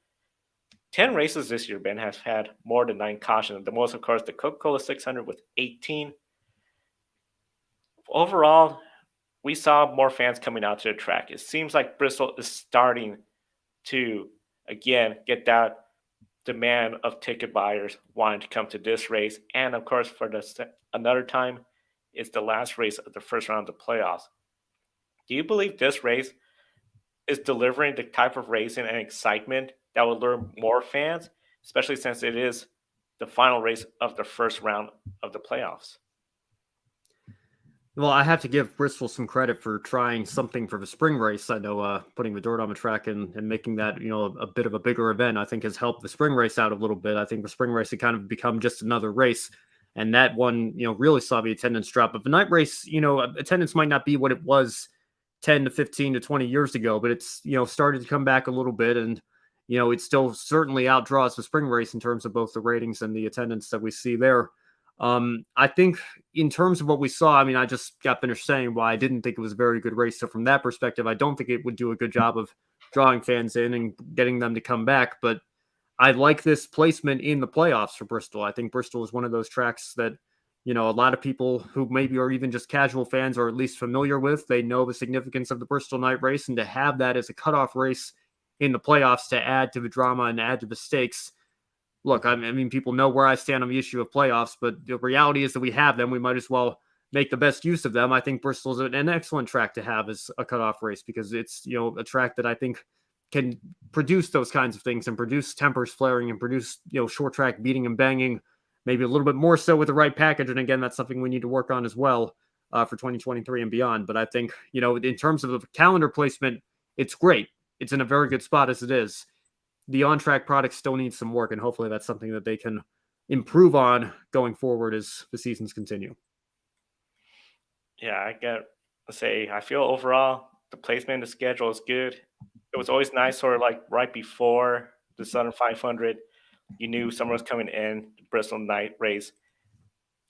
10 races this year, Ben, has had more than 9 cautions. The most, of course, the Coca-Cola 600 with 18. Overall, we saw more fans coming out to the track. It seems like Bristol is starting to, again, get that demand of ticket buyers wanting to come to this race. And, of course, for another time, it's the last race of the first round of the playoffs. Do you believe this race is delivering the type of racing and excitement that will lure more fans, especially since it is the final race of the first round of the playoffs? Well, I have to give Bristol some credit for trying something for the spring race. I know putting the dirt on the track and making that, a bit of a bigger event, I think has helped the spring race out a little bit. I think the spring race had kind of become just another race. And that one, really saw the attendance drop. But the night race, attendance might not be what it was 10 to 15 to 20 years ago, but it's, started to come back a little bit. And, it still certainly outdraws the spring race in terms of both the ratings and the attendance that we see there. I think in terms of what we saw, I just got finished saying why I didn't think it was a very good race. So from that perspective, I don't think it would do a good job of drawing fans in and getting them to come back. But I like this placement in the playoffs for Bristol. I think Bristol is one of those tracks that, a lot of people who maybe are even just casual fans are at least familiar with. They know the significance of the Bristol night race, and to have that as a cutoff race in the playoffs to add to the drama and add to the stakes. Look, people know where I stand on the issue of playoffs, but the reality is that we have them. We might as well make the best use of them. I think Bristol's an excellent track to have as a cutoff race, because it's, a track that I think can produce those kinds of things and produce tempers flaring and produce, short track beating and banging, maybe a little bit more so with the right package. And again, that's something we need to work on as well for 2023 and beyond. But I think, in terms of the calendar placement, it's great. It's in a very good spot as it is. The on-track product still needs some work, and hopefully that's something that they can improve on going forward as the seasons continue. Yeah, I got to say, I feel overall the placement of the schedule is good. It was always nice, sort of like right before the Southern 500, you knew summer was coming in, the Bristol night race,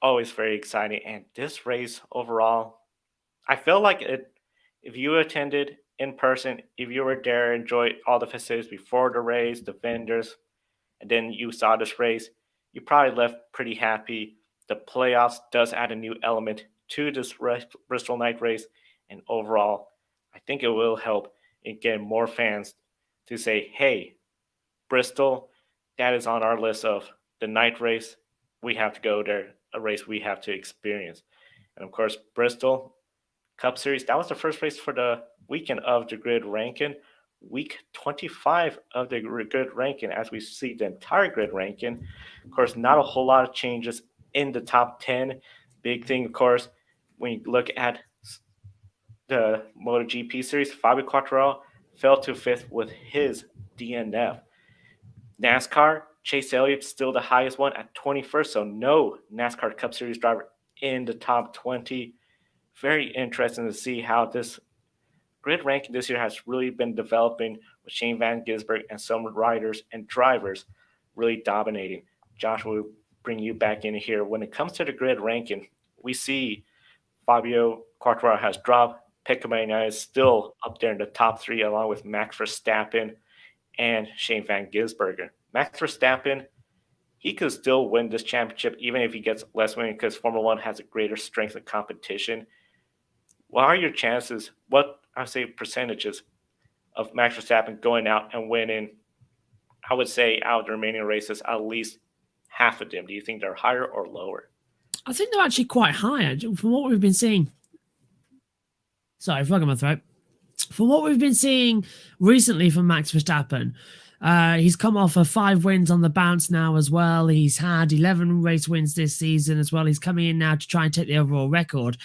always very exciting. And this race overall, I feel like if you attended in person, if you were there, enjoyed all the festivities before the race, the vendors, and then you saw this race, you probably left pretty happy. The playoffs does add a new element to this Bristol night race, and overall, I think it will help in getting more fans to say, hey, Bristol, that is on our list of the night race. We have to go there, a race we have to experience. And of course, Bristol Cup Series, that was the first race for the weekend of the grid ranking. Week 25 of the grid ranking, as we see the entire grid ranking. Of course, not a whole lot of changes in the top 10. Big thing, of course, when you look at the MotoGP series, Fabio Quartararo fell to 5th with his DNF. NASCAR, Chase Elliott still the highest one at 21st, so no NASCAR Cup Series driver in the top 20. Very interesting to see how this grid ranking this year has really been developing with Shane Van Gisbergen and some riders and drivers really dominating. Josh, we'll bring you back in here. When it comes to the grid ranking, we see Fabio Quartararo has dropped. Pecco Bagnaia is still up there in the top 3 along with Max Verstappen and Shane Van Gisbergen. Max Verstappen, he could still win this championship even if he gets less winning because Formula One has a greater strength of competition. What are your chances, what I would say percentages of Max Verstappen going out and winning, I would say out of the remaining races, at least half of them? Do you think they're higher or lower? I think they're actually quite high from what we've been seeing. Sorry, frog in my throat. From what we've been seeing recently from Max Verstappen, he's come off of 5 wins on the bounce now as well. He's had 11 race wins this season as well. He's coming in now to try and take the overall record.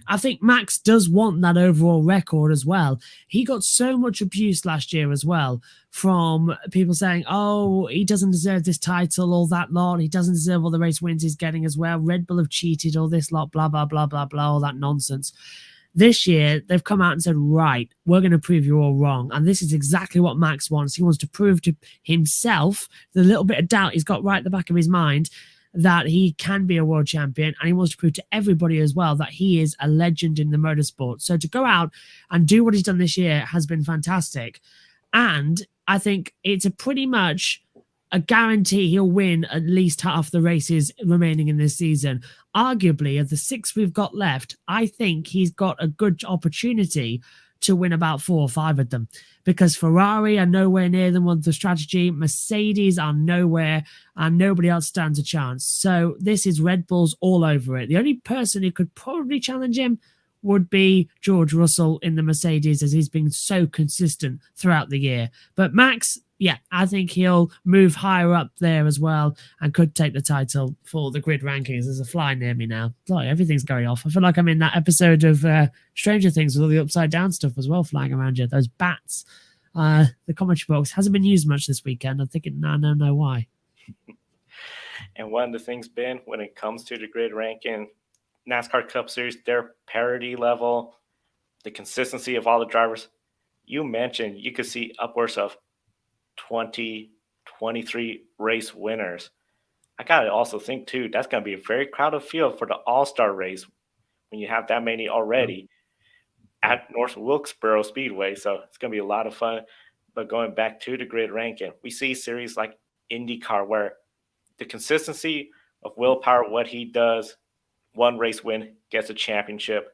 I think Max does want that overall record as well. He got so much abuse last year as well from people saying, oh, he doesn't deserve this title, all that lot. He doesn't deserve all the race wins he's getting as well. Red Bull have cheated, all this lot, blah, blah, blah, blah, blah, all that nonsense. This year, they've come out and said, right, we're going to prove you all wrong. And this is exactly what Max wants. He wants to prove to himself, the little bit of doubt he's got right at the back of his mind, that he can be a world champion. And he wants to prove to everybody as well that he is a legend in the motorsport. So to go out and do what he's done this year has been fantastic. And I think it's a pretty much a guarantee he'll win at least half the races remaining in this season. Arguably, of the 6 we've got left, I think he's got a good opportunity to win about 4 or 5 of them, because Ferrari are nowhere near them with the strategy. Mercedes are nowhere, and nobody else stands a chance. So this is Red Bull's all over it. The only person who could probably challenge him would be George Russell in the Mercedes, as he's been so consistent throughout the year. But Max, yeah, I think he'll move higher up there as well and could take the title for the grid rankings. There's a fly near me now. Sorry, everything's going off. I feel like I'm in that episode of Stranger Things with all the upside down stuff as well flying around you. Those bats. The commentary box hasn't been used much this weekend. I'm thinking, no, why? And one of the things, Ben, when it comes to the grid ranking, NASCAR Cup Series, their parity level, the consistency of all the drivers, you mentioned you could see upwards of 20, 23 race winners. I got to also think, too, that's going to be a very crowded field for the All-Star race when you have that many already at North Wilkesboro Speedway. So it's going to be a lot of fun. But going back to the grid ranking, we see series like IndyCar where the consistency of willpower, what he does, one race win, gets a championship.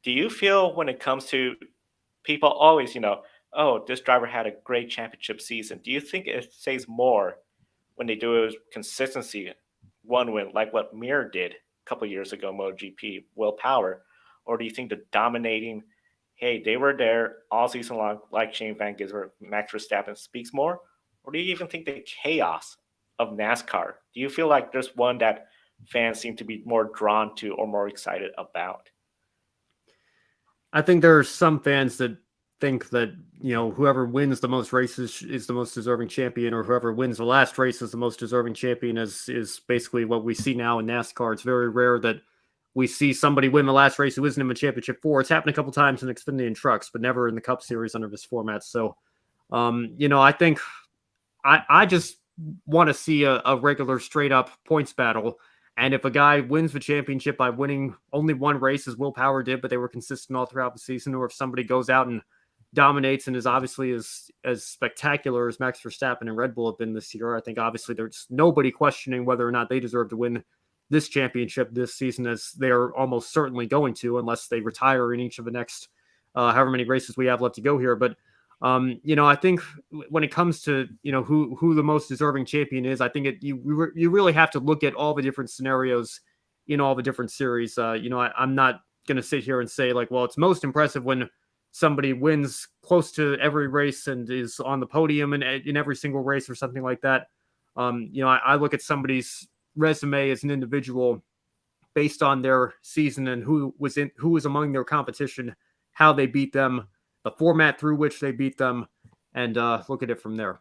Do you feel when it comes to people always, oh, this driver had a great championship season. Do you think it says more when they do consistency, one win, like what Mir did a couple of years ago, MotoGP, willpower? Or do you think the dominating, hey, they were there all season long, like Shane Van Gisbergen, Max Verstappen, speaks more? Or do you even think the chaos of NASCAR, do you feel like there's one that fans seem to be more drawn to or more excited about? I think there are some fans that think that, whoever wins the most races is the most deserving champion, or whoever wins the last race is the most deserving champion, is basically what we see now in NASCAR. It's very rare that we see somebody win the last race who isn't in the championship 4. It's happened a couple times in Xfinity and trucks, but never in the Cup Series under this format. So, I think I just want to see a regular straight up points battle. And if a guy wins the championship by winning only one race, as Willpower did, but they were consistent all throughout the season, or if somebody goes out and dominates and is obviously as spectacular as Max Verstappen and Red Bull have been this year, I think obviously there's nobody questioning whether or not they deserve to win this championship this season, as they're almost certainly going to, unless they retire in each of the next however many races we have left to go here. But I think when it comes to, who the most deserving champion is, I think you really have to look at all the different scenarios in all the different series. I'm not going to sit here and say like, well, it's most impressive when somebody wins close to every race and is on the podium in every single race or something like that. I look at somebody's resume as an individual based on their season and who was among their competition, how they beat them, the format through which they beat them, and look at it from there.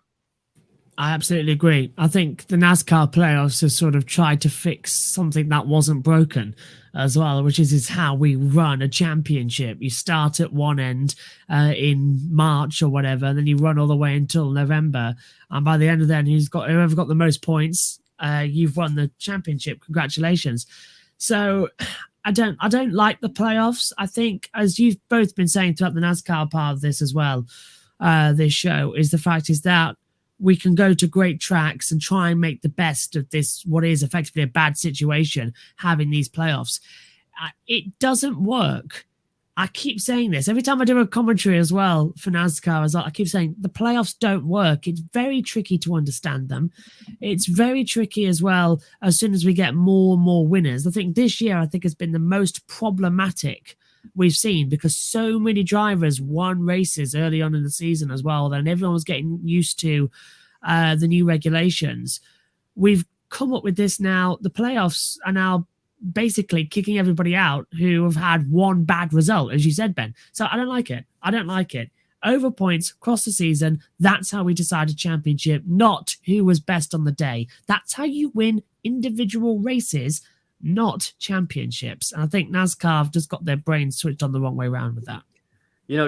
I absolutely agree. I think the NASCAR playoffs have sort of tried to fix something that wasn't broken as well, which is how we run a championship. You start at one end in March or whatever, and then you run all the way until November. And by the end of then, whoever got the most points, you've won the championship. Congratulations. So I don't like the playoffs. I think, as you've both been saying throughout the NASCAR part of this as well, this show, is the fact is that we can go to great tracks and try and make the best of this, what is effectively a bad situation, having these playoffs. It doesn't work. I keep saying this every time I do a commentary as well for NASCAR. I keep saying the playoffs don't work. It's very tricky to understand them. It's very tricky as well as soon as we get more and more winners. I think this year, has been the most problematic we've seen because so many drivers won races early on in the season as well. Then everyone was getting used to the new regulations. We've come up with this now. The playoffs are now basically kicking everybody out who have had one bad result, as you said, Ben. So I don't like it. Over points across the season. That's how we decide a championship, not who was best on the day. That's how you win individual races, not championships. And I think NASCAR have just got their brains switched on the wrong way around with that.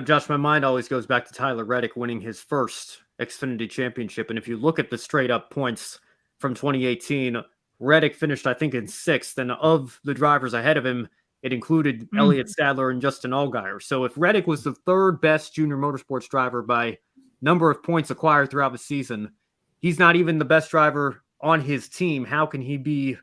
Josh, my mind always goes back to Tyler Reddick winning his first Xfinity championship. And if you look at the straight up points from 2018, Reddick finished, I think, in 6th. And of the drivers ahead of him, it included Elliott Sadler and Justin Allgaier. So if Reddick was the 3rd best junior motorsports driver by number of points acquired throughout the season, he's not even the best driver on his team. How can he be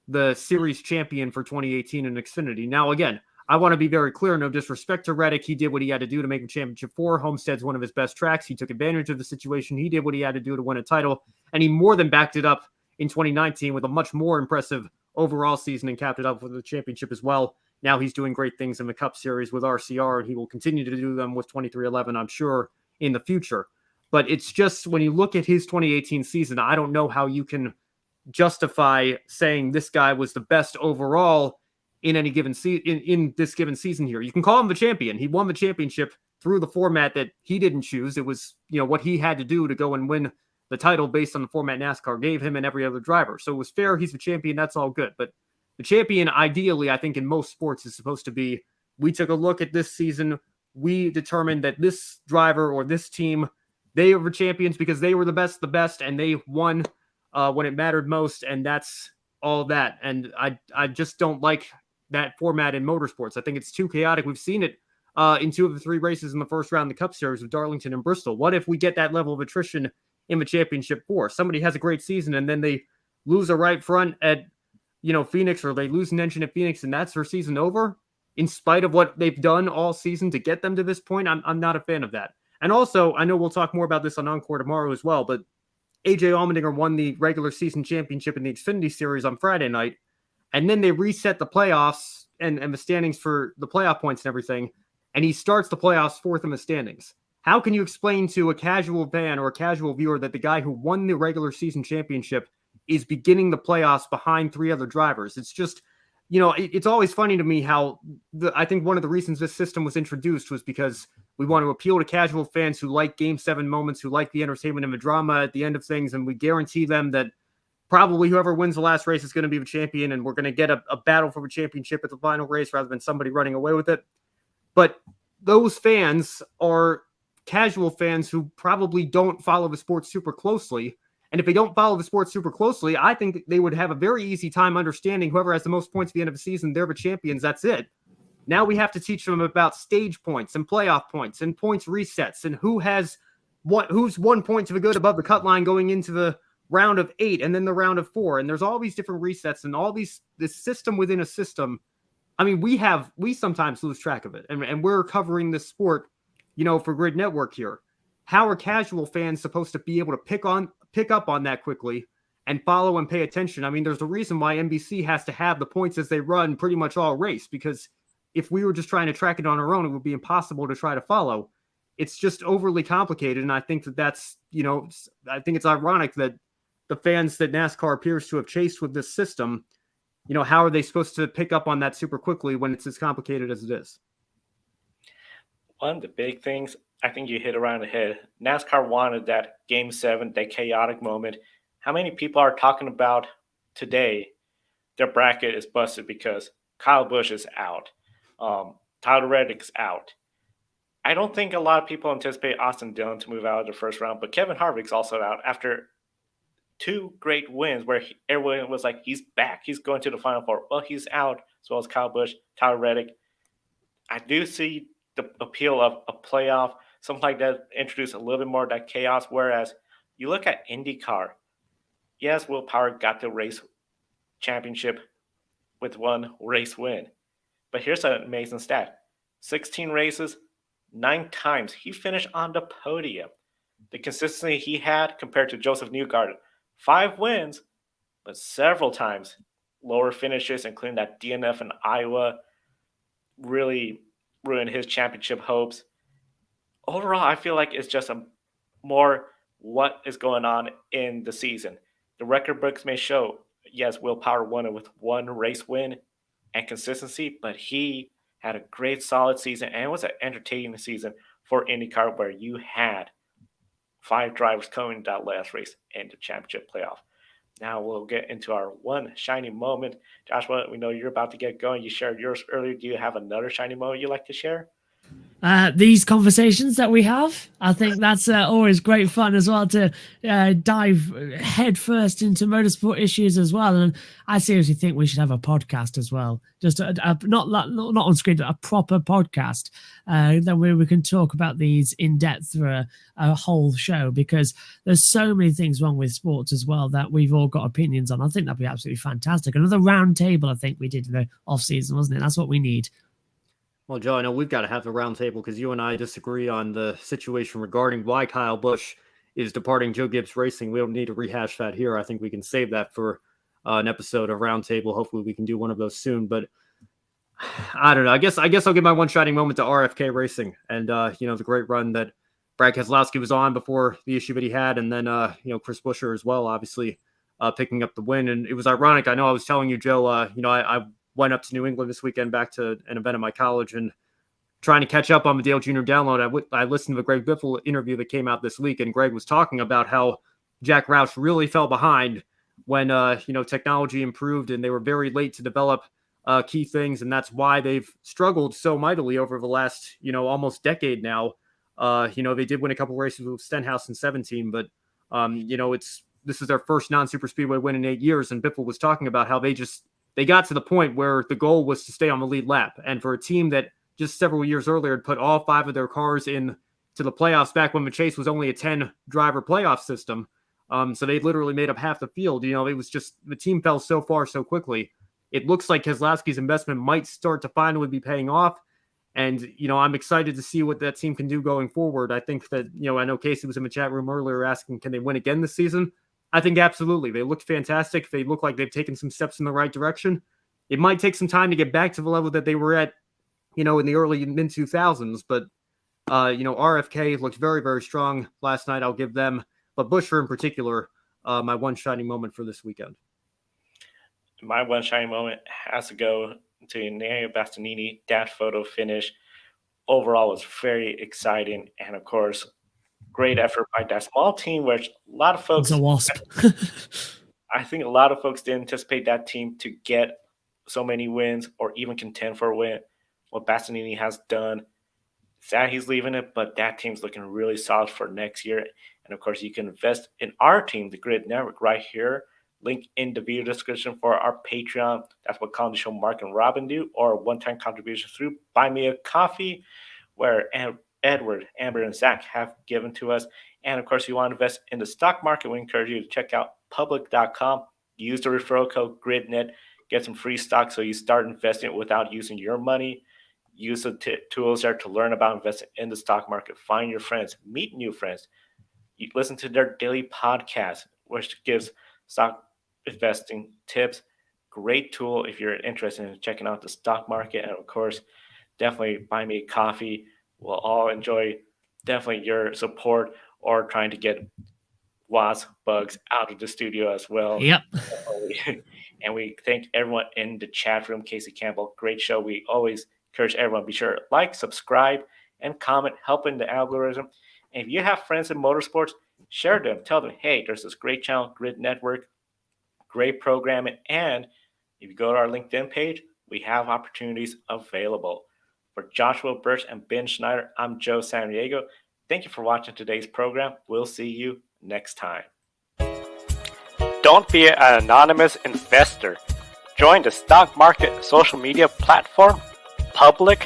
the series champion for 2018 in Xfinity? Now, again, I want to be very clear. No disrespect to Reddick. He did what he had to do to make the championship 4. Homestead's one of his best tracks. He took advantage of the situation. He did what he had to do to win a title. And he more than backed it up in 2019 with a much more impressive overall season and capped it up with the championship as well. Now he's doing great things in the Cup Series with RCR, and he will continue to do them with 2311, I'm sure, in the future. But it's just when you look at his 2018 season, I don't know how you can justify saying this guy was the best overall in any given in this given season here. You can call him the champion. He won the championship through the format that he didn't choose. It was, what he had to do to go and win the title based on the format NASCAR gave him and every other driver. So it was fair. He's the champion. That's all good. But the champion, ideally, I think in most sports is supposed to be, we took a look at this season. We determined that this driver or this team, they were champions because they were the best, and they won when it mattered most. And that's all that. And I just don't like that format in motorsports. I think it's too chaotic. We've seen it in 2 of the 3 races in the first round of the Cup Series with Darlington and Bristol. What if we get that level of attrition in the championship 4? Somebody has a great season and then they lose a right front at, Phoenix, or they lose an engine at Phoenix, and that's their season over in spite of what they've done all season to get them to this point. I'm not a fan of that. And also, I know we'll talk more about this on Encore tomorrow as well, but AJ Allmendinger won the regular season championship in the Xfinity Series on Friday night, and then they reset the playoffs and the standings for the playoff points and everything, and he starts the playoffs 4th in the standings. How can you explain to a casual fan or a casual viewer that the guy who won the regular season championship is beginning the playoffs behind 3 other drivers? It's just, it's always funny to me how I think one of the reasons this system was introduced was because we want to appeal to casual fans who like Game 7 moments, who like the entertainment and the drama at the end of things, and we guarantee them that probably whoever wins the last race is going to be the champion, and we're going to get a battle for the championship at the final race rather than somebody running away with it. But those fans are casual fans who probably don't follow the sport super closely. And if they don't follow the sport super closely, I think they would have a very easy time understanding whoever has the most points at the end of the season, they're the champions. That's it. Now we have to teach them about stage points and playoff points and points resets and who's 1 point to the good above the cut line going into the round of 8 and then the round of 4. And there's all these different resets and all this system within a system. I mean, we sometimes lose track of it, and we're covering this sport, for Grid Network here. how are casual fans supposed to be able to pick up on that quickly and follow and pay attention? I mean, there's a reason why NBC has to have the points as they run pretty much all race, because if we were just trying to track it on our own, it would be impossible to try to follow. It's just overly complicated. And I think that's, I think it's ironic that the fans that NASCAR appears to have chased with this system, how are they supposed to pick up on that super quickly when it's as complicated as it is? One of the big things, I think you hit around the head. NASCAR wanted that Game 7, that chaotic moment. How many people are talking about today their bracket is busted because Kyle Busch is out? Tyler Reddick's out. I don't think a lot of people anticipate Austin Dillon to move out of the first round, but Kevin Harvick's also out after 2 great wins where everyone was like, he's back. He's going to the Final Four. Well, he's out, as well as Kyle Busch, Tyler Reddick. I do see the appeal of a playoff, something like that, introduce a little bit more of that chaos, whereas you look at IndyCar. Yes, Will Power got the race championship with 1 race win. But here's an amazing stat. 16 races, 9 times he finished on the podium. The consistency he had compared to Joseph Newgarden. 5 wins, but several times lower finishes, including that DNF in Iowa, really ruined his championship hopes. Overall, I feel like it's just a more what is going on in the season. The record books may show, yes, Will Power won it with 1 race win and consistency, but he had a great solid season, and it was an entertaining season for IndyCar where you had 5 drivers coming that last race in the championship playoff. Now we'll get into our one shiny moment. Joshua, we know you're about to get going. You shared yours earlier. Do you have another shiny moment you'd like to share? These conversations that we have, I think that's always great fun as well, to dive head first into motorsport issues as well. And I seriously think we should have a podcast as well, just not on screen, a proper podcast. Then we can talk about these in depth for a whole show, because there's so many things wrong with sports as well that we've all got opinions on. I think that'd be absolutely fantastic. Another round table, I think we did in the off season, wasn't it? That's what we need. Well, Joe, I know we've got to have the round table because you and I disagree on the situation regarding why Kyle Busch is departing Joe Gibbs Racing. We don't need to rehash that here. I think we can save that for an episode of Roundtable. Hopefully we can do one of those soon. But I don't know. I guess I'll give my one shining moment to RFK Racing and, the great run that Brad Keselowski was on before the issue that he had. And then, Chris Buescher as well, obviously picking up the win. And it was ironic. I know I was telling you, Joe, I went up to New England this weekend back to an event at my college and trying to catch up on the Dale Jr. download. I listened to the Greg Biffle interview that came out this week, and Greg was talking about how Jack Roush really fell behind when, technology improved and they were very late to develop key things. And that's why they've struggled so mightily over the last, almost decade now. They did win a couple races with Stenhouse in 2017, but, this is their first non-super speedway win in 8 years. And Biffle was talking about how they got to the point where the goal was to stay on the lead lap. And for a team that just several years earlier had put all 5 of their cars into the playoffs back when the Chase was only a 10-driver playoff system. So they literally made up half the field. It was just the team fell so far so quickly. It looks like Keselowski's investment might start to finally be paying off. And, I'm excited to see what that team can do going forward. I think that, I know Casey was in the chat room earlier asking, can they win again this season? I think absolutely. They looked fantastic. They look like they've taken some steps in the right direction. It might take some time to get back to the level that they were at, in the early mid-2000s. But, RFK looked very, very strong last night. I'll give them, but Buescher in particular, my one shining moment for this weekend. My one shining moment has to go to Enea Bastanini. That photo finish overall was very exciting. And, of course, great effort by that small team, where a lot of folks. It's a wasp. I think a lot of folks didn't anticipate that team to get so many wins or even contend for a win. What Bastanini has done, sad he's leaving it, but that team's looking really solid for next year. And of course, you can invest in our team, the Grid Network, right here. Link in the video description for our Patreon. That's what Colin the Show Mark and Robin do, or a one-time contribution through Buy Me a Coffee, where Edward, Amber, and Zach have given to us. And of course, if you want to invest in the stock market, we encourage you to check out public.com. Use the referral code GRIDnet. Get some free stock so you start investing without using your money. use the tools there to learn about investing in the stock market. Find your friends, meet new friends. You listen to their daily podcast, which gives stock investing tips. Great tool if you're interested in checking out the stock market. And of course, definitely buy me a coffee. We'll all enjoy definitely your support or trying to get wasp bugs out of the studio as well. Yep. And we thank everyone in the chat room. Casey Campbell, great show. We always encourage everyone, be sure to like, subscribe, and comment, helping the algorithm. And if you have friends in motorsports, share them. Tell them, hey, there's this great channel, Grid Network, great programming. And if you go to our LinkedIn page, we have opportunities available. For Joshua Burch and Ben Schneider, I'm Joe Samaniego. Thank you for watching today's program. We'll see you next time. Don't be an anonymous investor. Join the stock market social media platform, public.com.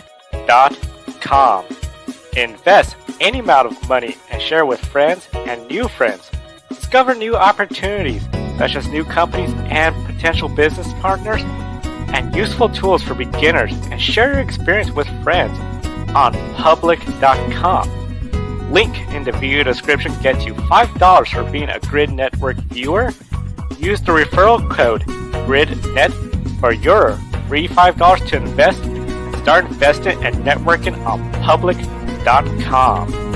Invest any amount of money and share with friends and new friends. Discover new opportunities, such as new companies and potential business partners, and useful tools for beginners, and share your experience with friends on public.com. Link in the video description gets you $5 for being a Grid Network viewer. Use the referral code GRIDnet for your free $5 to invest and start investing and networking on public.com.